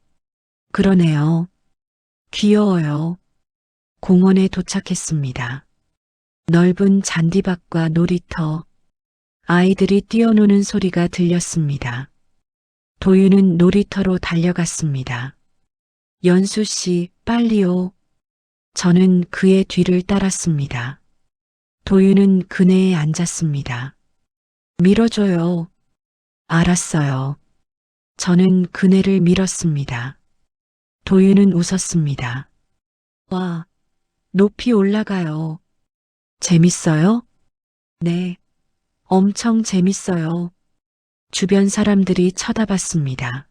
S2: 그러네요. 귀여워요. 공원에 도착했습니다. 넓은 잔디밭과 놀이터, 아이들이 뛰어노는 소리가 들렸습니다. 도윤은 놀이터로 달려갔습니다. 연수 씨, 빨리요. 저는 그의 뒤를 따랐습니다. 도윤은 그네에 앉았습니다. 밀어줘요. 알았어요. 저는 그네를 밀었습니다. 도윤은 웃었습니다. 와, 높이 올라가요. 재밌어요? 네, 엄청 재밌어요. 주변 사람들이 쳐다봤습니다.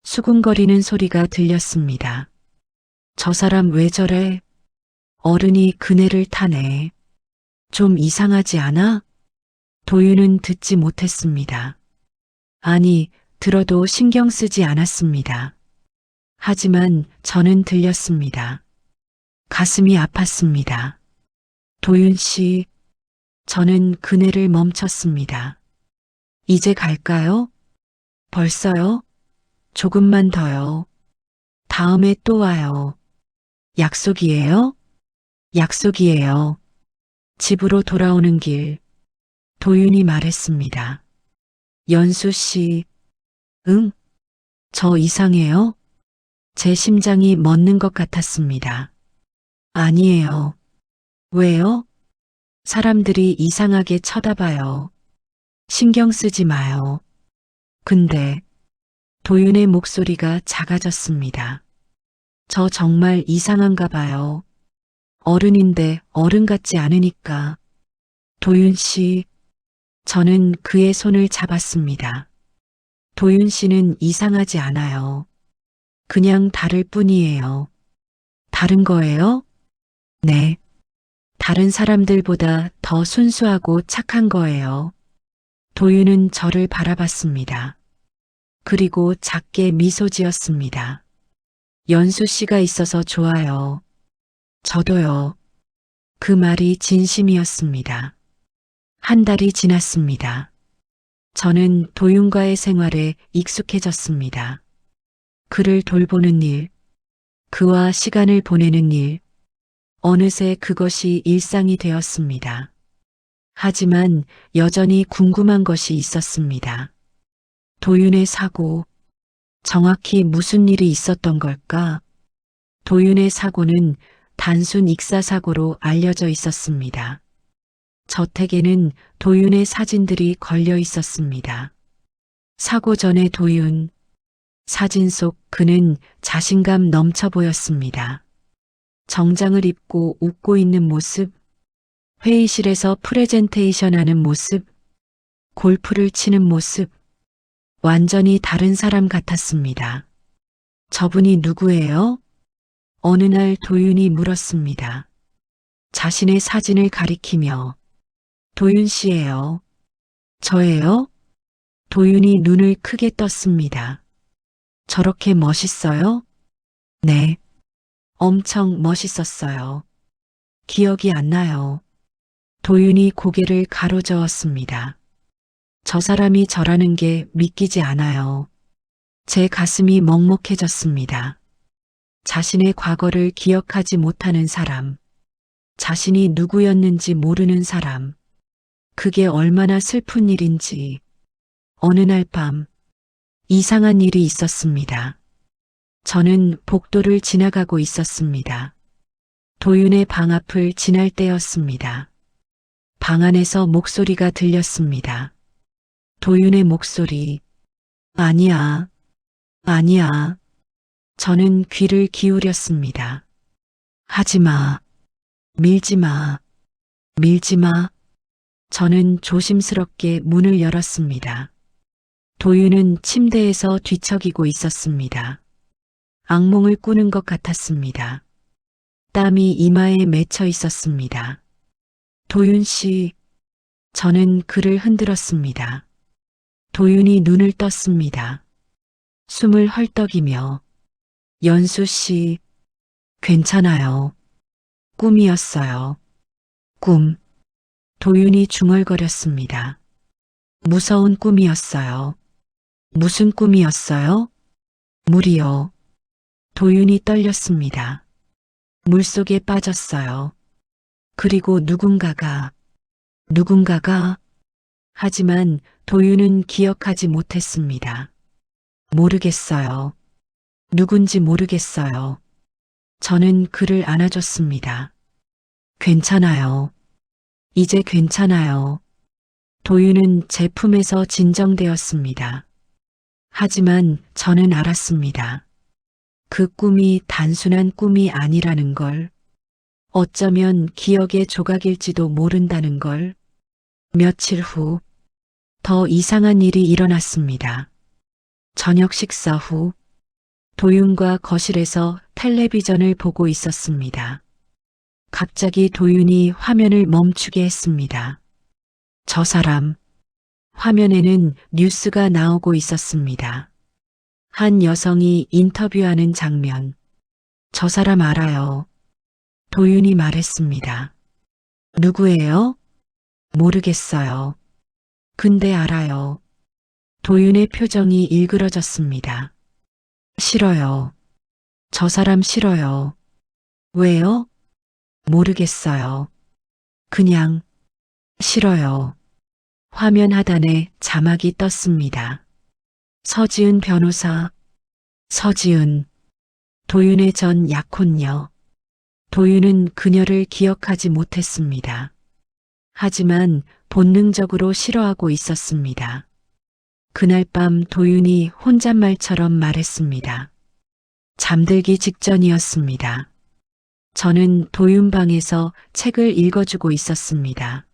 S2: 수군거리는 소리가 들렸습니다. 저 사람 왜 저래? 어른이 그네를 타네. 좀 이상하지 않아? 도윤은 듣지 못했습니다. 아니, 들어도 신경 쓰지 않았습니다. 하지만 저는 들렸습니다. 가슴이 아팠습니다. 도윤 씨, 저는 그네를 멈췄습니다. 이제 갈까요? 벌써요? 조금만 더요. 다음에 또 와요. 약속이에요? 약속이에요. 집으로 돌아오는 길, 도윤이 말했습니다. 연수 씨, 응? 저 이상해요? 제 심장이 멎는 것 같았습니다. 아니에요. 왜요? 사람들이 이상하게 쳐다봐요. 신경 쓰지 마요. 근데 도윤의 목소리가 작아졌습니다. 저 정말 이상한가 봐요. 어른인데 어른 같지 않으니까. 도윤 씨, 저는 그의 손을 잡았습니다. 도윤 씨는 이상하지 않아요. 그냥 다를 뿐이에요. 다른 거예요? 네. 다른 사람들보다 더 순수하고 착한 거예요. 도윤은 저를 바라봤습니다. 그리고 작게 미소 지었습니다. 연수 씨가 있어서 좋아요. 저도요. 그 말이 진심이었습니다. 한 달이 지났습니다. 저는 도윤과의 생활에 익숙해졌습니다. 그를 돌보는 일, 그와 시간을 보내는 일, 어느새 그것이 일상이 되었습니다. 하지만 여전히 궁금한 것이 있었습니다. 도윤의 사고, 정확히 무슨 일이 있었던 걸까? 도윤의 사고는 단순 익사사고로 알려져 있었습니다. 저택에는 도윤의 사진들이 걸려 있었습니다. 사고 전의 도윤, 사진 속 그는 자신감 넘쳐 보였습니다. 정장을 입고 웃고 있는 모습, 회의실에서 프레젠테이션 하는 모습, 골프를 치는 모습, 완전히 다른 사람 같았습니다. 저분이 누구예요? 어느 날 도윤이 물었습니다. 자신의 사진을 가리키며 도윤 씨예요. 저예요? 도윤이 눈을 크게 떴습니다. 저렇게 멋있어요? 네. 엄청 멋있었어요. 기억이 안 나요. 도윤이 고개를 가로저었습니다. 저 사람이 저라는 게 믿기지 않아요. 제 가슴이 먹먹해졌습니다. 자신의 과거를 기억하지 못하는 사람, 자신이 누구였는지 모르는 사람, 그게 얼마나 슬픈 일인지. 어느 날 밤, 이상한 일이 있었습니다. 저는 복도를 지나가고 있었습니다. 도윤의 방 앞을 지날 때였습니다. 방 안에서 목소리가 들렸습니다. 도윤의 목소리. 아니야, 아니야. 저는 귀를 기울였습니다. 하지 마. 밀지 마. 밀지 마. 저는 조심스럽게 문을 열었습니다. 도윤은 침대에서 뒤척이고 있었습니다. 악몽을 꾸는 것 같았습니다. 땀이 이마에 맺혀 있었습니다. 도윤 씨, 저는 그를 흔들었습니다. 도윤이 눈을 떴습니다. 숨을 헐떡이며, 연수 씨, 괜찮아요. 꿈이었어요. 꿈. 도윤이 중얼거렸습니다. 무서운 꿈이었어요. 무슨 꿈이었어요? 물이요. 도윤이 떨렸습니다. 물속에 빠졌어요. 그리고 누군가가, 하지만 도윤은 기억하지 못했습니다. 모르겠어요. 누군지 모르겠어요. 저는 그를 안아줬습니다. 괜찮아요. 이제 괜찮아요. 도윤은 제 품에서 진정되었습니다. 하지만 저는 알았습니다. 그 꿈이 단순한 꿈이 아니라는 걸, 어쩌면 기억의 조각일지도 모른다는 걸. 며칠 후 더 이상한 일이 일어났습니다. 저녁 식사 후 도윤과 거실에서 텔레비전을 보고 있었습니다. 갑자기 도윤이 화면을 멈추게 했습니다. 저 사람, 화면에는 뉴스가 나오고 있었습니다. 한 여성이 인터뷰하는 장면. 저 사람 알아요. 도윤이 말했습니다. 누구예요? 모르겠어요. 근데 알아요. 도윤의 표정이 일그러졌습니다. 싫어요. 저 사람 싫어요. 왜요? 모르겠어요. 그냥 싫어요. 화면 하단에 자막이 떴습니다. 서지은 변호사. 서지은. 도윤의 전 약혼녀. 도윤은 그녀를 기억하지 못했습니다. 하지만 본능적으로 싫어하고 있었습니다. 그날 밤 도윤이 혼잣말처럼 말했습니다. 잠들기 직전이었습니다. 저는 도윤 방에서 책을 읽어주고 있었습니다.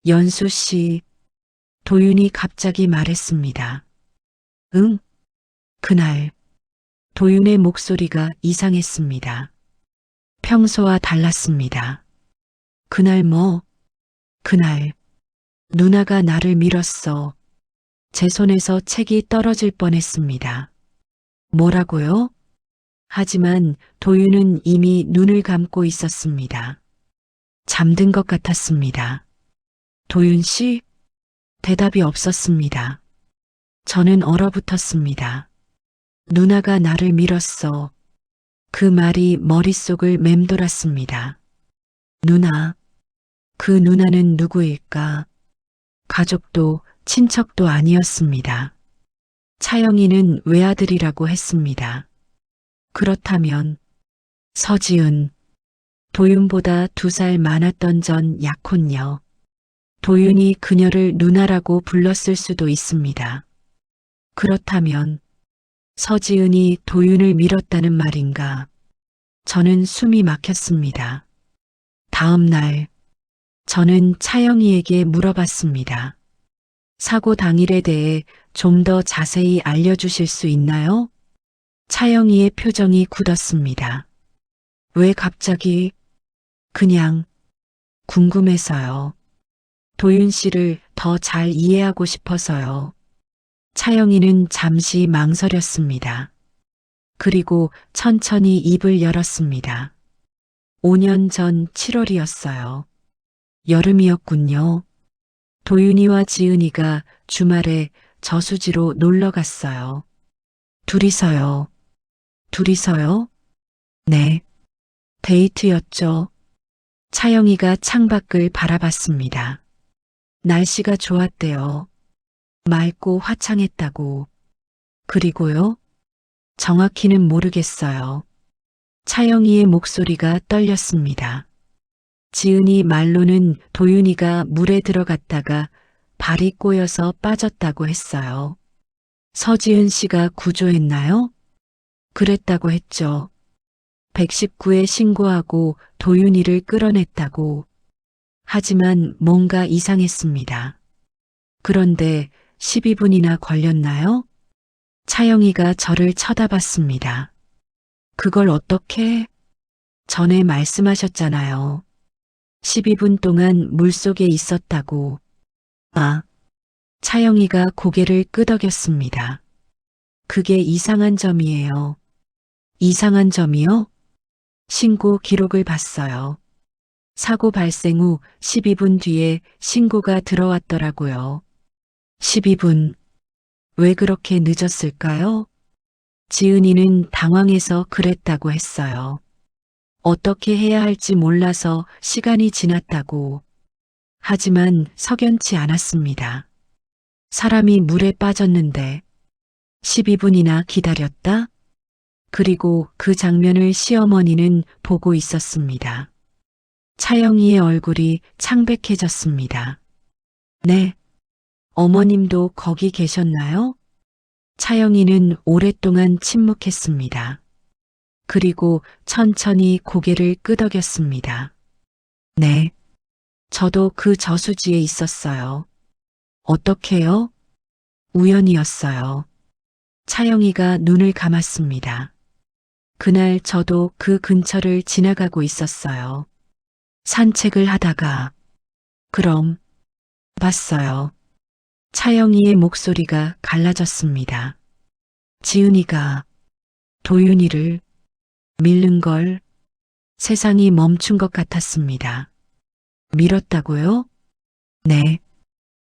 S2: 연수 씨, 도윤이 갑자기 말했습니다. 응? 그날 도윤의 목소리가 이상했습니다. 평소와 달랐습니다. 그날 뭐? 그날 누나가 나를 밀었어. 제 손에서 책이 떨어질 뻔했습니다. 뭐라고요? 하지만 도윤은 이미 눈을 감고 있었습니다. 잠든 것 같았습니다. 도윤 씨? 대답이 없었습니다. 저는 얼어붙었습니다. 누나가 나를 밀었어. 그 말이 머릿속을 맴돌았습니다. 누나. 그 누나는 누구일까? 가족도 친척도 아니었습니다. 차영이는 외아들이라고 했습니다. 그렇다면 서지은, 도윤보다 2살 많았던 전 약혼녀. 도윤이 그녀를 누나라고 불렀을 수도 있습니다. 그렇다면 서지은이 도윤을 밀었다는 말인가? 저는 숨이 막혔습니다. 다음 날 저는 차영이에게 물어봤습니다. 사고 당일에 대해 좀 더 자세히 알려주실 수 있나요? 차영이의 표정이 굳었습니다. 왜 갑자기? 그냥 궁금해서요. 도윤 씨를 더 잘 이해하고 싶어서요. 차영이는 잠시 망설였습니다. 그리고 천천히 입을 열었습니다. 5년 전 7월이었어요. 여름이었군요. 도윤이와 지은이가 주말에 저수지로 놀러 갔어요. 둘이서요. 둘이서요? 네. 데이트였죠. 차영이가 창밖을 바라봤습니다. 날씨가 좋았대요. 맑고 화창했다고. 그리고요? 정확히는 모르겠어요. 차영이의 목소리가 떨렸습니다. 지은이 말로는 도윤이가 물에 들어갔다가 발이 꼬여서 빠졌다고 했어요. 서지은 씨가 구조했나요? 그랬다고 했죠. 119에 신고하고 도윤이를 끌어냈다고. 하지만 뭔가 이상했습니다. 그런데 12분이나 걸렸나요? 차영이가 저를 쳐다봤습니다. 그걸 어떻게? 전에 말씀하셨잖아요. 12분 동안 물속에 있었다고. 아, 차영이가 고개를 끄덕였습니다. 그게 이상한 점이에요. 이상한 점이요? 신고 기록을 봤어요. 사고 발생 후 12분 뒤에 신고가 들어왔더라고요. 12분. 왜 그렇게 늦었을까요? 지은이는 당황해서 그랬다고 했어요. 어떻게 해야 할지 몰라서 시간이 지났다고. 하지만 석연치 않았습니다. 사람이 물에 빠졌는데 12분이나 기다렸다? 그리고 그 장면을 시어머니는 보고 있었습니다. 차영이의 얼굴이 창백해졌습니다. 네. 어머님도 거기 계셨나요? 차영이는 오랫동안 침묵했습니다. 그리고 천천히 고개를 끄덕였습니다. 네. 저도 그 저수지에 있었어요. 어떻게요? 우연이었어요. 차영이가 눈을 감았습니다. 그날 저도 그 근처를 지나가고 있었어요. 산책을 하다가, 그럼, 봤어요. 차영이의 목소리가 갈라졌습니다. 지은이가 도윤이를 밀는 걸 세상이 멈춘 것 같았습니다. 밀었다고요? 네.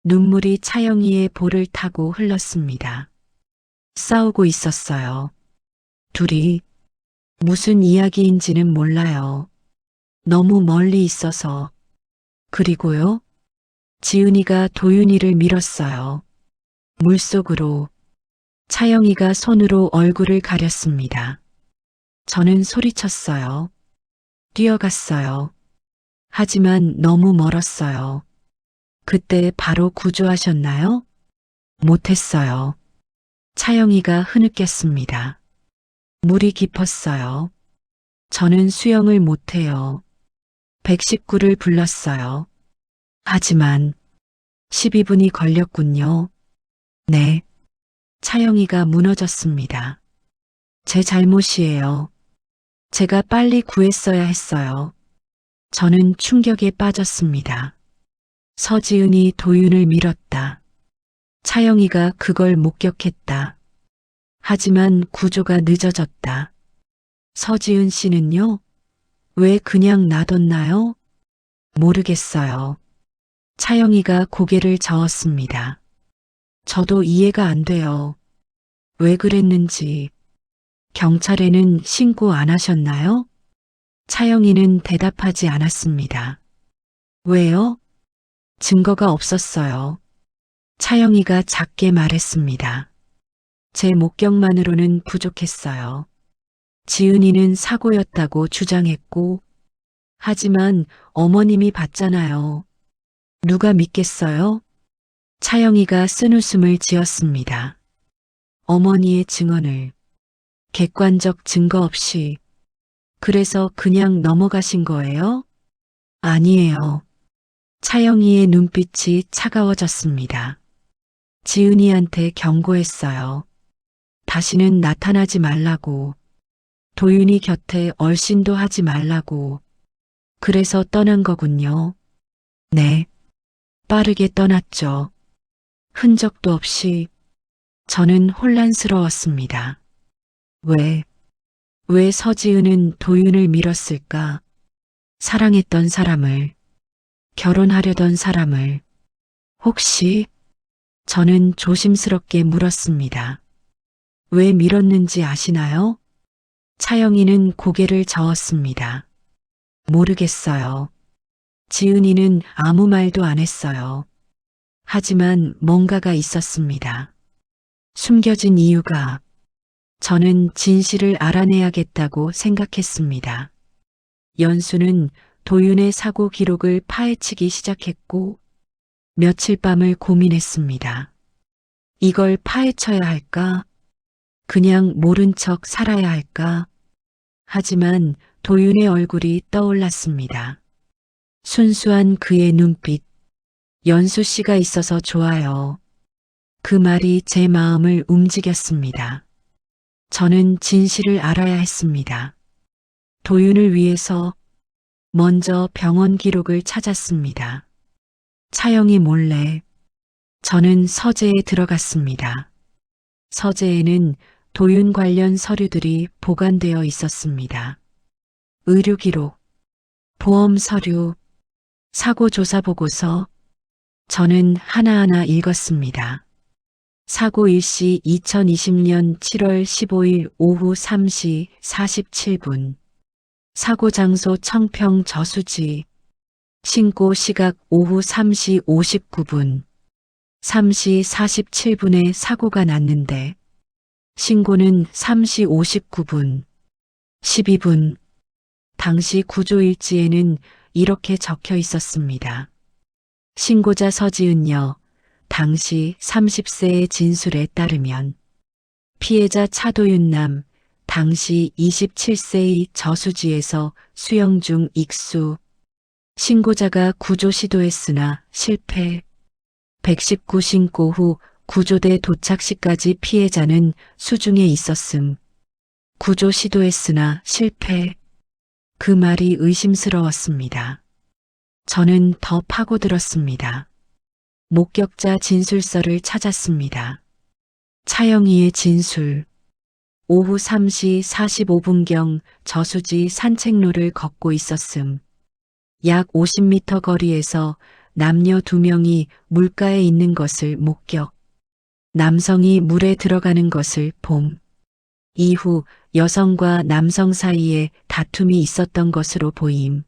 S2: 눈물이 차영이의 볼을 타고 흘렀습니다. 싸우고 있었어요. 둘이 무슨 이야기인지는 몰라요. 너무 멀리 있어서. 그리고요? 지은이가 도윤이를 밀었어요. 물속으로. 차영이가 손으로 얼굴을 가렸습니다. 저는 소리쳤어요. 뛰어갔어요. 하지만 너무 멀었어요. 그때 바로 구조하셨나요? 못했어요. 차영이가 흐느꼈습니다. 물이 깊었어요. 저는 수영을 못해요. 119를 불렀어요. 하지만 12분이 걸렸군요. 네. 차영이가 무너졌습니다. 제 잘못이에요. 제가 빨리 구했어야 했어요. 저는 충격에 빠졌습니다. 서지은이 도윤을 밀었다. 차영이가 그걸 목격했다. 하지만 구조가 늦어졌다. 서지은 씨는요? 왜 그냥 놔뒀나요? 모르겠어요. 차영이가 고개를 저었습니다. 저도 이해가 안 돼요. 왜 그랬는지. 경찰에는 신고 안 하셨나요? 차영이는 대답하지 않았습니다. 왜요? 증거가 없었어요. 차영이가 작게 말했습니다. 제 목격만으로는 부족했어요. 지은이는 사고였다고 주장했고, 하지만 어머님이 봤잖아요. 누가 믿겠어요? 차영이가 쓴웃음을 지었습니다. 어머니의 증언을 객관적 증거 없이 그래서 그냥 넘어가신 거예요? 아니에요. 차영이의 눈빛이 차가워졌습니다. 지은이한테 경고했어요. 다시는 나타나지 말라고. 도윤이 곁에 얼씬도 하지 말라고. 그래서 떠난 거군요. 네. 빠르게 떠났죠. 흔적도 없이. 저는 혼란스러웠습니다. 왜 서지은은 도윤을 밀었을까? 사랑했던 사람을, 결혼하려던 사람을, 혹시? 저는 조심스럽게 물었습니다. 왜 밀었는지 아시나요? 차영이는 고개를 저었습니다. 모르겠어요. 지은이는 아무 말도 안 했어요. 하지만 뭔가가 있었습니다. 숨겨진 이유가. 저는 진실을 알아내야겠다고 생각했습니다. 연수는 도윤의 사고 기록을 파헤치기 시작했고 며칠 밤을 고민했습니다. 이걸 파헤쳐야 할까? 그냥 모른 척 살아야 할까? 하지만 도윤의 얼굴이 떠올랐습니다. 순수한 그의 눈빛. 연수 씨가 있어서 좋아요. 그 말이 제 마음을 움직였습니다. 저는 진실을 알아야 했습니다. 도윤을 위해서 먼저 병원 기록을 찾았습니다. 차영이 몰래. 저는 서재에 들어갔습니다. 서재에는 도윤 관련 서류들이 보관되어 있었습니다. 의료 기록, 보험 서류, 사고 조사 보고서. 저는 하나하나 읽었습니다. 사고 일시 2020년 7월 15일 오후 3시 47분. 사고 장소 청평 저수지. 신고 시각 오후 3시 59분. 3시 47분에 사고가 났는데 신고는 3시 59분. 12분. 당시 구조일지에는 이렇게 적혀 있었습니다. 신고자 서지은여. 당시 30세의 진술에 따르면 피해자 차도윤남 당시 27세의 저수지에서 수영 중 익수 신고자가 구조 시도했으나 실패. 119 신고 후 구조대 도착 시까지 피해자는 수중에 있었음. 구조 시도했으나 실패. 그 말이 의심스러웠습니다. 저는 더 파고들었습니다. 목격자 진술서를 찾았습니다. 차영희의 진술. 오후 3시 45분경 저수지 산책로를 걷고 있었음. 약 50m 거리에서 남녀 2명이 물가에 있는 것을 목격. 남성이 물에 들어가는 것을 봄. 이후 여성과 남성 사이에 다툼이 있었던 것으로 보임.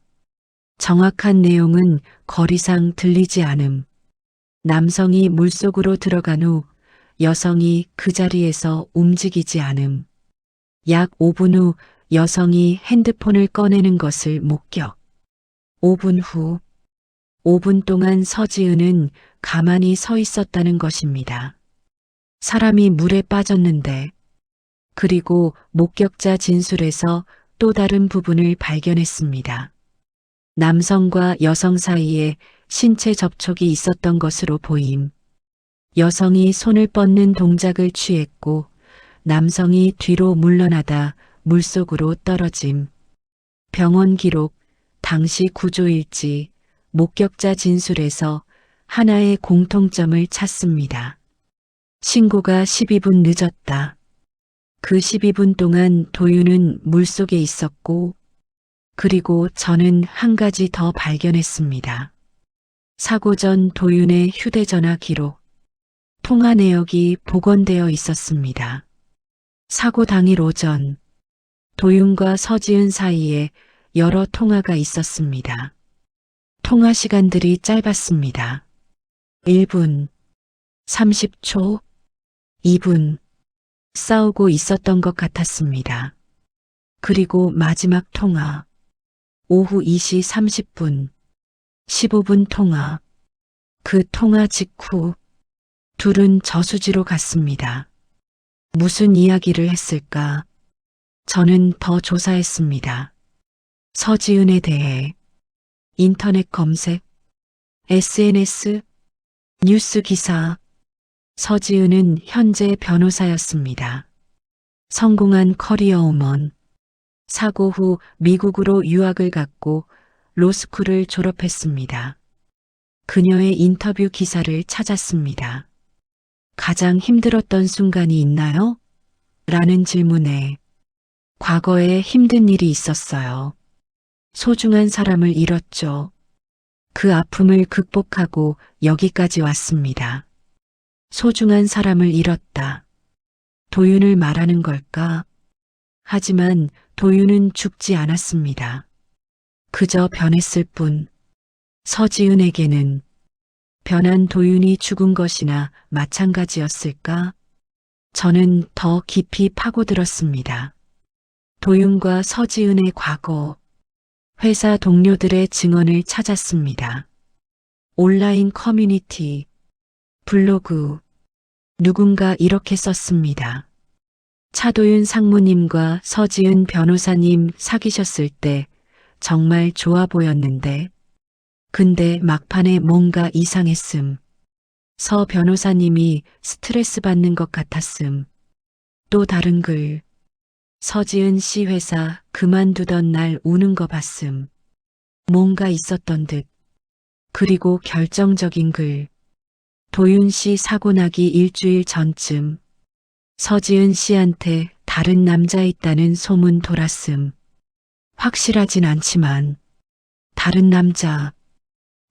S2: 정확한 내용은 거리상 들리지 않음. 남성이 물속으로 들어간 후 여성이 그 자리에서 움직이지 않음. 약 5분 후 여성이 핸드폰을 꺼내는 것을 목격. 5분 후, 5분 동안 서지은은 가만히 서 있었다는 것입니다. 사람이 물에 빠졌는데, 그리고 목격자 진술에서 또 다른 부분을 발견했습니다. 남성과 여성 사이에 신체 접촉이 있었던 것으로 보임. 여성이 손을 뻗는 동작을 취했고 남성이 뒤로 물러나다 물속으로 떨어짐. 병원 기록, 당시 구조일지, 목격자 진술에서 하나의 공통점을 찾습니다. 신고가 12분 늦었다. 그 12분 동안 도윤은 물속에 있었고, 그리고 저는 한 가지 더 발견했습니다. 사고 전 도윤의 휴대전화 기록, 통화 내역이 복원되어 있었습니다. 사고 당일 오전, 도윤과 서지은 사이에 여러 통화가 있었습니다. 통화 시간들이 짧았습니다. 1분, 30초, 2분, 싸우고 있었던 것 같았습니다. 그리고 마지막 통화, 오후 2시 30분, 15분 통화. 그 통화 직후 둘은 저수지로 갔습니다. 무슨 이야기를 했을까? 저는 더 조사했습니다. 서지은에 대해 인터넷 검색, SNS, 뉴스 기사. 서지은은 현재 변호사였습니다. 성공한 커리어우먼. 사고 후 미국으로 유학을 갔고 로스쿨을 졸업했습니다. 그녀의 인터뷰 기사를 찾았습니다. 가장 힘들었던 순간이 있나요? 라는 질문에 과거에 힘든 일이 있었어요. 소중한 사람을 잃었죠. 그 아픔을 극복하고 여기까지 왔습니다. 소중한 사람을 잃었다. 도윤을 말하는 걸까? 하지만 도윤은 죽지 않았습니다. 그저 변했을 뿐. 서지은에게는 변한 도윤이 죽은 것이나 마찬가지였을까? 저는 더 깊이 파고들었습니다. 도윤과 서지은의 과거, 회사 동료들의 증언을 찾았습니다. 온라인 커뮤니티, 블로그, 누군가 이렇게 썼습니다. 차도윤 상무님과 서지은 변호사님 사귀셨을 때 정말 좋아 보였는데, 근데 막판에 뭔가 이상했음. 서 변호사님이 스트레스 받는 것 같았음. 또 다른 글. 서지은 씨 회사 그만두던 날 우는 거 봤음. 뭔가 있었던 듯. 그리고 결정적인 글. 도윤 씨 사고 나기 일주일 전쯤. 서지은 씨한테 다른 남자 있다는 소문 돌았음. 확실하진 않지만 다른 남자.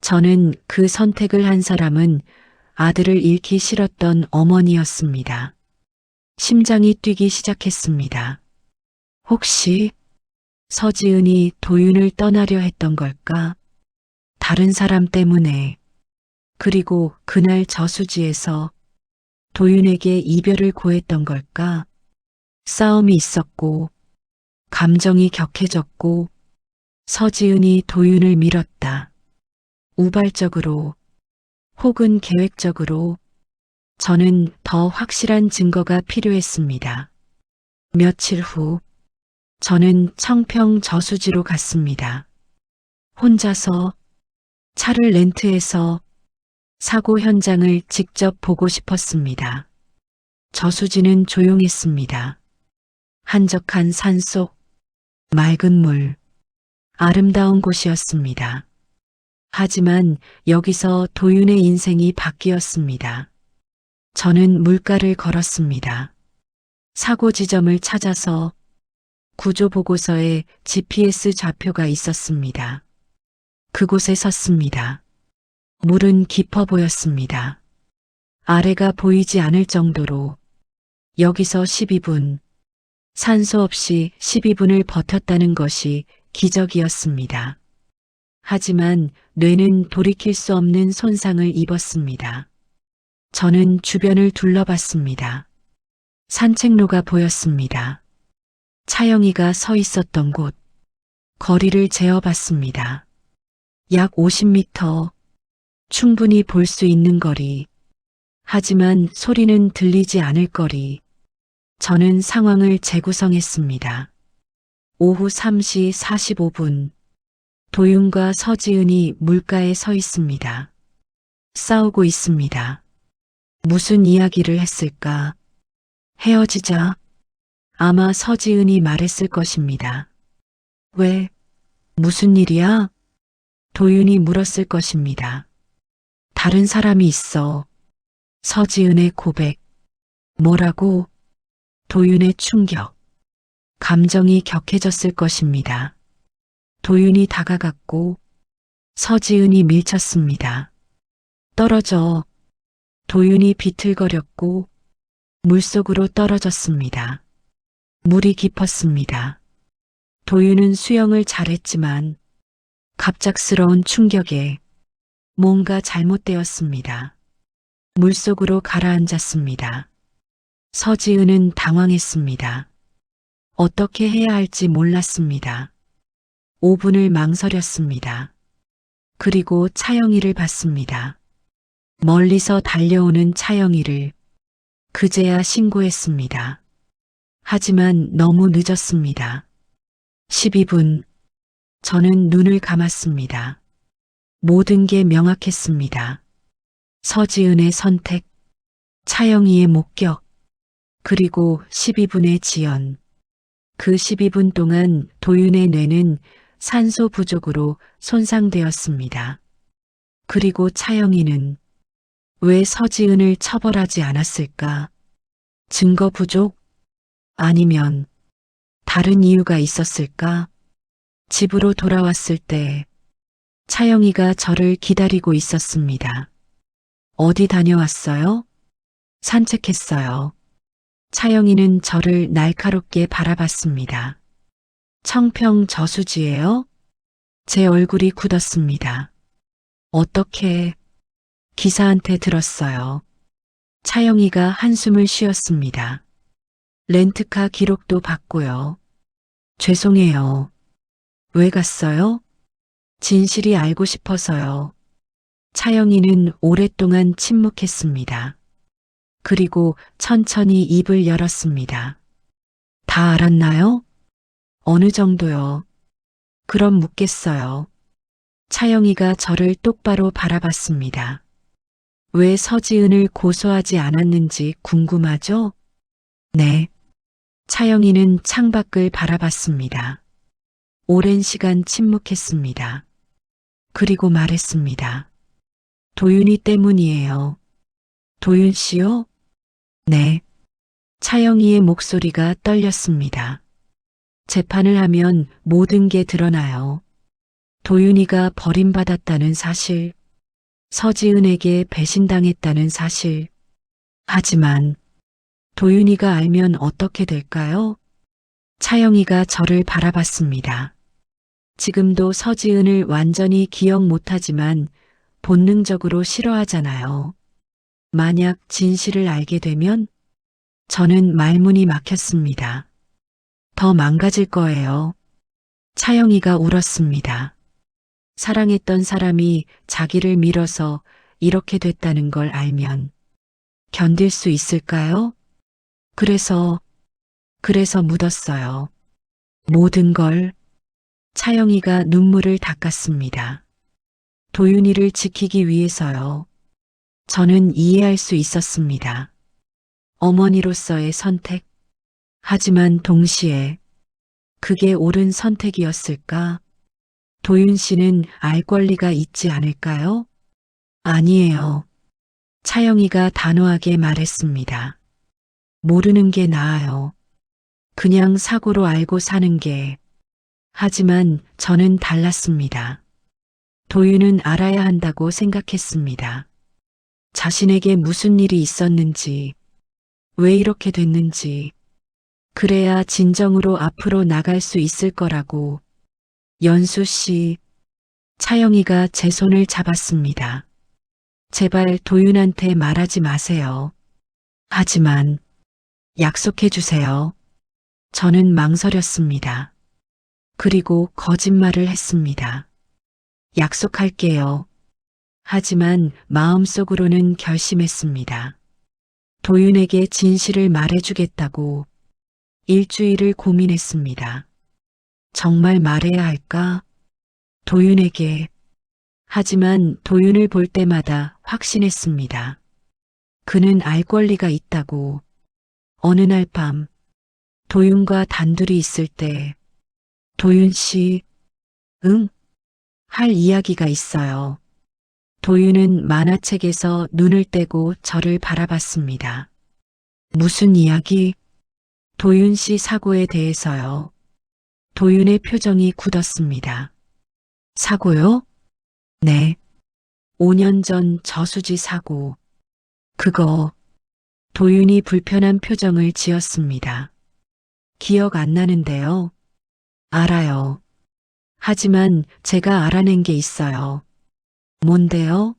S2: 저는 그 선택을 한 사람은 아들을 잃기 싫었던 어머니였습니다. 심장이 뛰기 시작했습니다. 혹시 서지은이 도윤을 떠나려 했던 걸까? 다른 사람 때문에. 그리고 그날 저수지에서 도윤에게 이별을 고했던 걸까? 싸움이 있었고, 감정이 격해졌고, 서지은이 도윤을 밀었다. 우발적으로, 혹은 계획적으로. 저는 더 확실한 증거가 필요했습니다. 며칠 후, 저는 청평 저수지로 갔습니다. 혼자서 차를 렌트해서 사고 현장을 직접 보고 싶었습니다. 저수지는 조용했습니다. 한적한 산속, 맑은 물, 아름다운 곳이었습니다. 하지만 여기서 도윤의 인생이 바뀌었습니다. 저는 물가를 걸었습니다. 사고 지점을 찾아서 구조 보고서에 GPS 좌표가 있었습니다. 그곳에 섰습니다. 물은 깊어 보였습니다. 아래가 보이지 않을 정도로 여기서 12분, 산소 없이 12분을 버텼다는 것이 기적이었습니다. 하지만 뇌는 돌이킬 수 없는 손상을 입었습니다. 저는 주변을 둘러봤습니다. 산책로가 보였습니다. 차영이가 서 있었던 곳, 거리를 재어봤습니다. 약 50m, 충분히 볼 수 있는 거리. 하지만 소리는 들리지 않을 거리. 저는 상황을 재구성했습니다. 오후 3시 45분, 도윤과 서지은이 물가에 서 있습니다. 싸우고 있습니다. 무슨 이야기를 했을까? 헤어지자. 아마 서지은이 말했을 것입니다. 왜? 무슨 일이야? 도윤이 물었을 것입니다. 다른 사람이 있어. 서지은의 고백. 뭐라고? 도윤의 충격. 감정이 격해졌을 것입니다. 도윤이 다가갔고 서지은이 밀쳤습니다. 떨어져. 도윤이 비틀거렸고 물속으로 떨어졌습니다. 물이 깊었습니다. 도윤은 수영을 잘했지만 갑작스러운 충격에 뭔가 잘못되었습니다. 물속으로 가라앉았습니다. 서지은은 당황했습니다. 어떻게 해야 할지 몰랐습니다. 5분을 망설였습니다. 그리고 차영이를 봤습니다. 멀리서 달려오는 차영이를 그제야 신고했습니다. 하지만 너무 늦었습니다. 12분. 저는 눈을 감았습니다. 모든 게 명확했습니다. 서지은의 선택, 차영이의 목격, 그리고 12분의 지연. 그 12분 동안 도윤의 뇌는 산소 부족으로 손상되었습니다. 그리고 차영이는 왜 서지은을 처벌하지 않았을까? 증거 부족? 아니면 다른 이유가 있었을까? 집으로 돌아왔을 때 차영이가 저를 기다리고 있었습니다. 어디 다녀왔어요? 산책했어요. 차영이는 저를 날카롭게 바라봤습니다. 청평 저수지예요? 제 얼굴이 굳었습니다. 어떻게? 기사한테 들었어요. 차영이가 한숨을 쉬었습니다. 렌트카 기록도 봤고요. 죄송해요. 왜 갔어요? 진실이 알고 싶어서요. 차영이는 오랫동안 침묵했습니다. 그리고 천천히 입을 열었습니다. 다 알았나요? 어느 정도요? 그럼 묻겠어요. 차영이가 저를 똑바로 바라봤습니다. 왜 서지은을 고소하지 않았는지 궁금하죠? 네. 차영이는 창밖을 바라봤습니다. 오랜 시간 침묵했습니다. 그리고 말했습니다. 도윤이 때문이에요. 도윤 씨요? 네. 차영이의 목소리가 떨렸습니다. 재판을 하면 모든 게 드러나요. 도윤이가 버림받았다는 사실, 서지은에게 배신당했다는 사실. 하지만 도윤이가 알면 어떻게 될까요? 차영이가 저를 바라봤습니다. 지금도 서지은을 완전히 기억 못하지만 본능적으로 싫어하잖아요. 만약 진실을 알게 되면 저는 말문이 막혔습니다. 더 망가질 거예요. 차영이가 울었습니다. 사랑했던 사람이 자기를 밀어서 이렇게 됐다는 걸 알면 견딜 수 있을까요? 그래서 묻었어요. 모든 걸. 차영이가 눈물을 닦았습니다. 도윤이를 지키기 위해서요. 저는 이해할 수 있었습니다. 어머니로서의 선택. 하지만 동시에 그게 옳은 선택이었을까? 도윤 씨는 알 권리가 있지 않을까요? 아니에요. 차영이가 단호하게 말했습니다. 모르는 게 나아요. 그냥 사고로 알고 사는 게. 하지만 저는 달랐습니다. 도윤은 알아야 한다고 생각했습니다. 자신에게 무슨 일이 있었는지, 왜 이렇게 됐는지, 그래야 진정으로 앞으로 나갈 수 있을 거라고. 연수 씨, 차영이가 제 손을 잡았습니다. 제발 도윤한테 말하지 마세요. 하지만 약속해 주세요. 저는 망설였습니다. 그리고 거짓말을 했습니다. 약속할게요. 하지만 마음속으로는 결심했습니다. 도윤에게 진실을 말해주겠다고. 일주일을 고민했습니다. 정말 말해야 할까? 도윤에게. 하지만 도윤을 볼 때마다 확신했습니다. 그는 알 권리가 있다고. 어느 날 밤, 도윤과 단둘이 있을 때, 도윤 씨, 응? 할 이야기가 있어요. 도윤은 만화책에서 눈을 떼고 저를 바라봤습니다. 무슨 이야기? 도윤 씨 사고에 대해서요. 도윤의 표정이 굳었습니다. 사고요? 네. 5년 전 저수지 사고. 그거. 도윤이 불편한 표정을 지었습니다. 기억 안 나는데요. 알아요. 하지만 제가 알아낸 게 있어요. 뭔데요?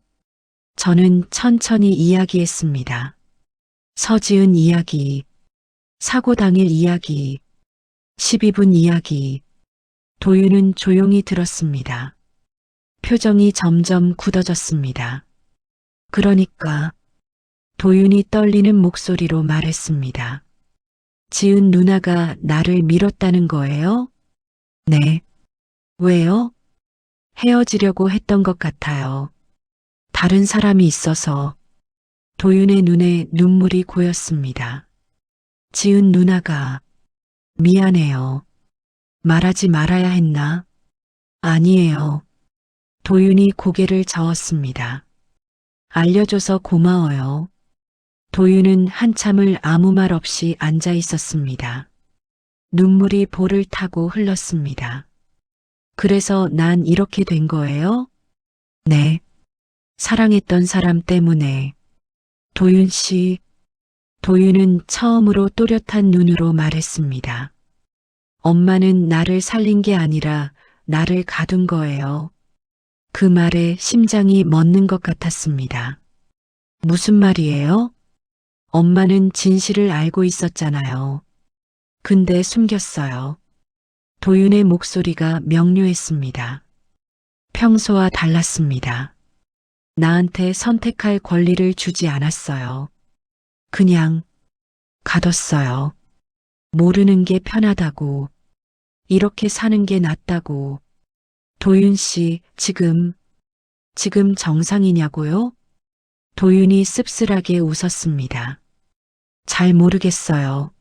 S2: 저는 천천히 이야기했습니다. 서지은 이야기, 사고 당일 이야기, 12분 이야기. 도윤은 조용히 들었습니다. 표정이 점점 굳어졌습니다. 그러니까 도윤이 떨리는 목소리로 말했습니다. 지은 누나가 나를 밀었다는 거예요? 네. 왜요? 헤어지려고 했던 것 같아요. 다른 사람이 있어서. 도윤의 눈에 눈물이 고였습니다. 지은 누나가. 미안해요. 말하지 말아야 했나? 아니에요. 도윤이 고개를 저었습니다. 알려줘서 고마워요. 도윤은 한참을 아무 말 없이 앉아 있었습니다. 눈물이 볼을 타고 흘렀습니다. 그래서 난 이렇게 된 거예요? 네. 사랑했던 사람 때문에. 도윤 씨. 도윤은 처음으로 또렷한 눈으로 말했습니다. 엄마는 나를 살린 게 아니라 나를 가둔 거예요. 그 말에 심장이 멎는 것 같았습니다. 무슨 말이에요? 엄마는 진실을 알고 있었잖아요. 근데 숨겼어요. 도윤의 목소리가 명료했습니다. 평소와 달랐습니다. 나한테 선택할 권리를 주지 않았어요. 그냥 가뒀어요. 모르는 게 편하다고. 이렇게 사는 게 낫다고. 도윤 씨, 지금 정상이냐고요? 도윤이 씁쓸하게 웃었습니다. 잘 모르겠어요.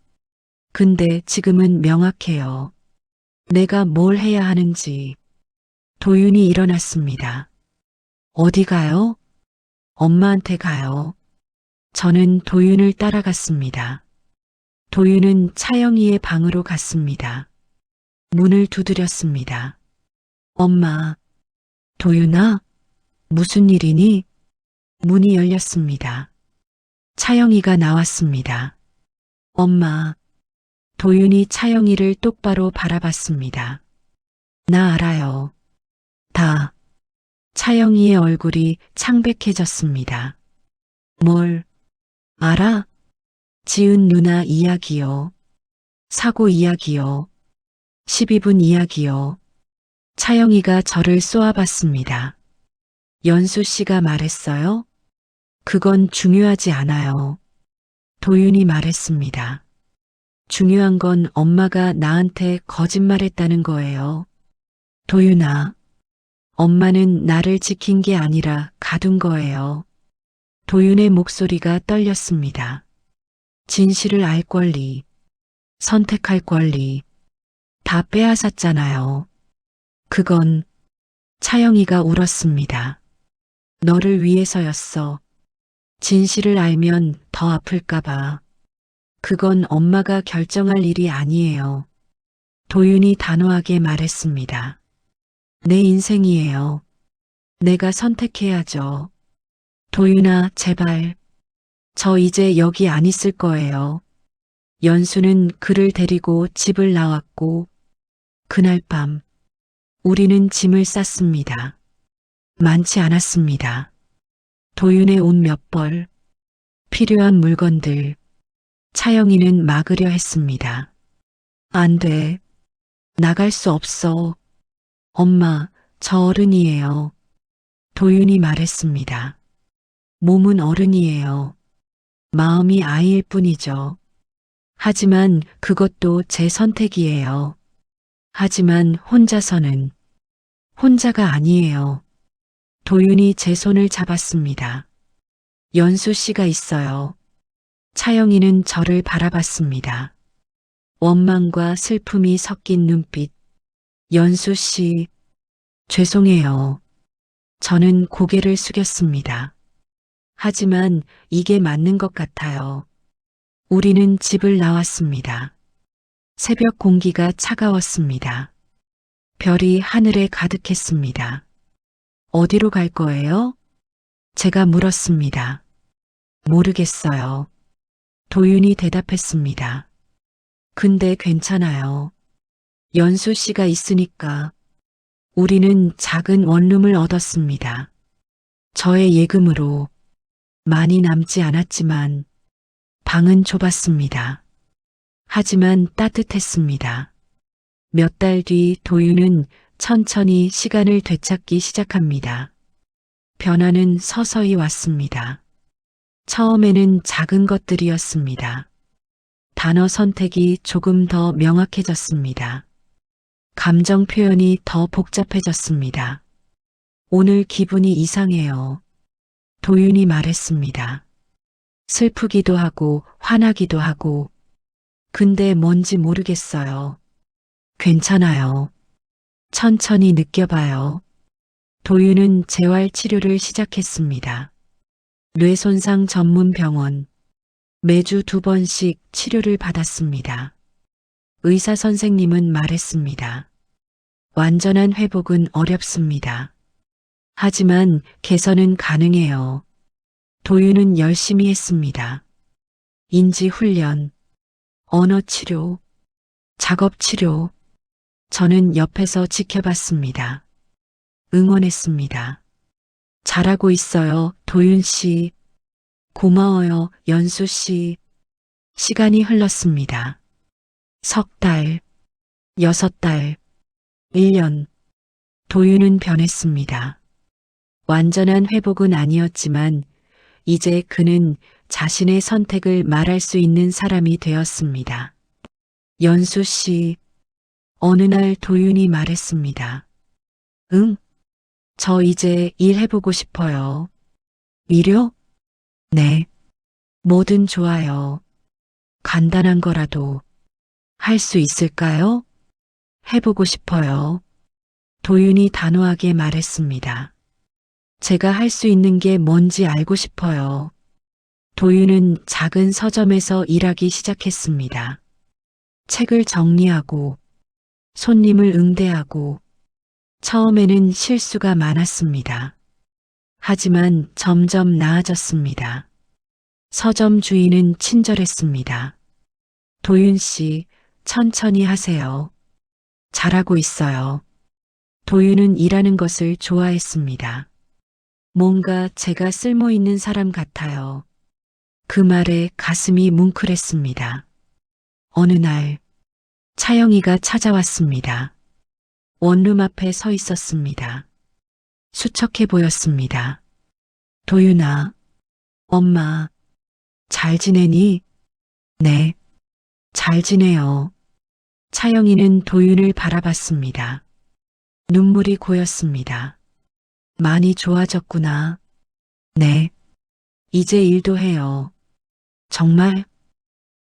S2: 근데 지금은 명확해요. 내가 뭘 해야 하는지. 도윤이 일어났습니다. 어디 가요? 엄마한테 가요. 저는 도윤을 따라갔습니다. 도윤은 차영이의 방으로 갔습니다. 문을 두드렸습니다. 엄마. 도윤아? 무슨 일이니? 문이 열렸습니다. 차영이가 나왔습니다. 엄마. 도윤이 차영이를 똑바로 바라봤습니다. 나 알아요. 다. 차영이의 얼굴이 창백해졌습니다. 뭘 알아? 지은 누나 이야기요. 사고 이야기요. 12분 이야기요. 차영이가 저를 쏘아봤습니다. 연수 씨가 말했어요? 그건 중요하지 않아요. 도윤이 말했습니다. 중요한 건 엄마가 나한테 거짓말했다는 거예요. 도윤아, 엄마는 나를 지킨 게 아니라 가둔 거예요. 도윤의 목소리가 떨렸습니다. 진실을 알 권리, 선택할 권리, 다 빼앗았잖아요. 그건 차영이가 울었습니다. 너를 위해서였어. 진실을 알면 더 아플까봐. 그건 엄마가 결정할 일이 아니에요. 도윤이 단호하게 말했습니다. 내 인생이에요. 내가 선택해야죠. 도윤아, 제발. 저 이제 여기 안 있을 거예요. 연수는 그를 데리고 집을 나왔고, 그날 밤, 우리는 짐을 쌌습니다. 많지 않았습니다. 도윤의 옷 몇 벌, 필요한 물건들, 차영이는 막으려 했습니다. 안 돼. 나갈 수 없어. 엄마, 저 어른이에요. 도윤이 말했습니다. 몸은 어른이에요. 마음이 아이일 뿐이죠. 하지만 그것도 제 선택이에요. 하지만 혼자서는 혼자가 아니에요. 도윤이 제 손을 잡았습니다. 연수 씨가 있어요. 차영이는 저를 바라봤습니다. 원망과 슬픔이 섞인 눈빛. 연수 씨, 죄송해요. 저는 고개를 숙였습니다. 하지만 이게 맞는 것 같아요. 우리는 집을 나왔습니다. 새벽 공기가 차가웠습니다. 별이 하늘에 가득했습니다. 어디로 갈 거예요? 제가 물었습니다. 모르겠어요. 도윤이 대답했습니다. 근데 괜찮아요. 연수 씨가 있으니까. 우리는 작은 원룸을 얻었습니다. 저의 예금으로. 많이 남지 않았지만 방은 좁았습니다. 하지만 따뜻했습니다. 몇 달 뒤 도윤은 천천히 시간을 되찾기 시작합니다. 변화는 서서히 왔습니다. 처음에는 작은 것들이었습니다. 단어 선택이 조금 더 명확해졌습니다. 감정 표현이 더 복잡해졌습니다. 오늘 기분이 이상해요. 도윤이 말했습니다. 슬프기도 하고 화나기도 하고. 근데 뭔지 모르겠어요. 괜찮아요. 천천히 느껴봐요. 도윤은 재활 치료를 시작했습니다. 뇌손상 전문 병원. 매주 2번씩 치료를 받았습니다. 의사 선생님은 말했습니다. 완전한 회복은 어렵습니다. 하지만 개선은 가능해요. 도윤은 열심히 했습니다. 인지 훈련, 언어 치료, 작업 치료. 저는 옆에서 지켜봤습니다. 응원했습니다. 잘하고 있어요, 도윤 씨. 고마워요, 연수 씨. 시간이 흘렀습니다. 3달, 6달, 1년. 도윤은 변했습니다. 완전한 회복은 아니었지만 이제 그는 자신의 선택을 말할 수 있는 사람이 되었습니다. 연수 씨, 어느 날 도윤이 말했습니다. 응, 저 이제 일해보고 싶어요. 일요? 네. 뭐든 좋아요. 간단한 거라도 할 수 있을까요? 해보고 싶어요. 도윤이 단호하게 말했습니다. 제가 할 수 있는 게 뭔지 알고 싶어요. 도윤은 작은 서점에서 일하기 시작했습니다. 책을 정리하고 손님을 응대하고. 처음에는 실수가 많았습니다. 하지만 점점 나아졌습니다. 서점 주인은 친절했습니다. 도윤 씨, 천천히 하세요. 잘하고 있어요. 도윤은 일하는 것을 좋아했습니다. 뭔가 제가 쓸모 있는 사람 같아요. 그 말에 가슴이 뭉클했습니다. 어느 날, 차영이가 찾아왔습니다. 원룸 앞에 서 있었습니다. 수척해 보였습니다. 도윤아, 엄마, 잘 지내니? 네, 잘 지내요. 차영이는 도윤을 바라봤습니다. 눈물이 고였습니다. 많이 좋아졌구나. 네. 이제 일도 해요. 정말?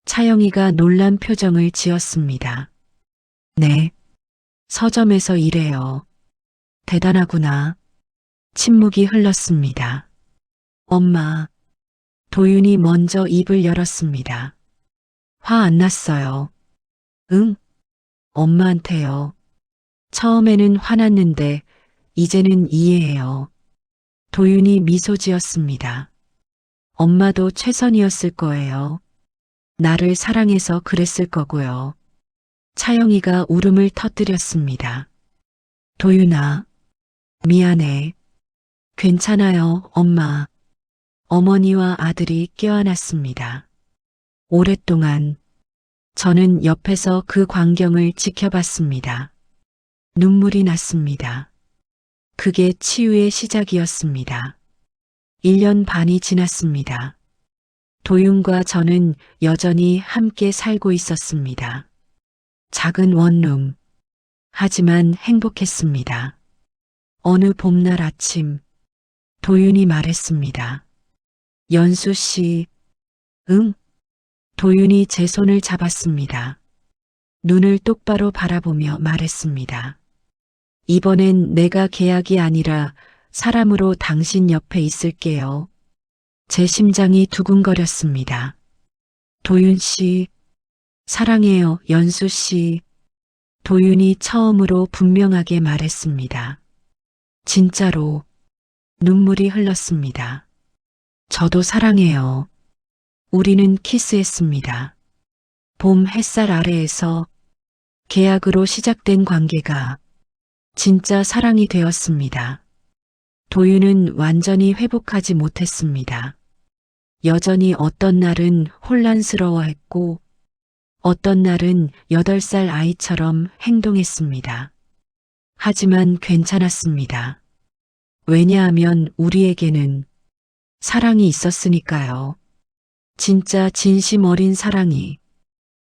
S2: 차영이가 놀란 표정을 지었습니다. 네. 서점에서 일해요. 대단하구나. 침묵이 흘렀습니다. 엄마. 도윤이 먼저 입을 열었습니다. 화 안 났어요. 응? 엄마한테요. 처음에는 화났는데 이제는 이해해요. 도윤이 미소 지었습니다. 엄마도 최선이었을 거예요. 나를 사랑해서 그랬을 거고요. 차영이가 울음을 터뜨렸습니다. 도윤아, 미안해. 괜찮아요, 엄마. 어머니와 아들이 껴안았습니다. 오랫동안 저는 옆에서 그 광경을 지켜봤습니다. 눈물이 났습니다. 그게 치유의 시작이었습니다. 1년 반이 지났습니다. 도윤과 저는 여전히 함께 살고 있었습니다. 작은 원룸. 하지만 행복했습니다. 어느 봄날 아침, 도윤이 말했습니다. 연수 씨, 응? 도윤이 제 손을 잡았습니다. 눈을 똑바로 바라보며 말했습니다. 이번엔 내가 계약이 아니라 사람으로 당신 옆에 있을게요. 제 심장이 두근거렸습니다. 도윤 씨, 사랑해요, 연수 씨. 도윤이 처음으로 분명하게 말했습니다. 진짜로 눈물이 흘렀습니다. 저도 사랑해요. 우리는 키스했습니다. 봄 햇살 아래에서 계약으로 시작된 관계가 진짜 사랑이 되었습니다. 도윤은 완전히 회복하지 못했습니다. 여전히 어떤 날은 혼란스러워했고 어떤 날은 8살 아이처럼 행동했습니다. 하지만 괜찮았습니다. 왜냐하면 우리에게는 사랑이 있었으니까요. 진짜 진심 어린 사랑이.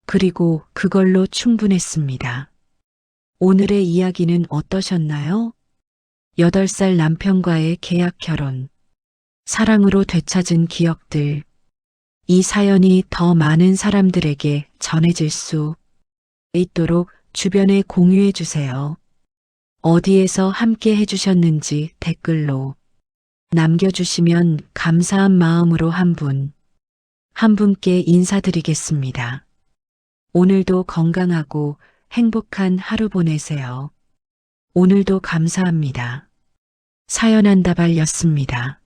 S2: 그리고 그걸로 충분했습니다. 오늘의 이야기는 어떠셨나요? 8살 남편과의 계약 결혼. 사랑으로 되찾은 기억들. 이 사연이 더 많은 사람들에게 전해질 수 있도록 주변에 공유해 주세요. 어디에서 함께 해주셨는지 댓글로 남겨주시면 감사한 마음으로 한 분께 인사드리겠습니다. 오늘도 건강하고 행복한 하루 보내세요. 오늘도 감사합니다. 사연 한 다발였습니다.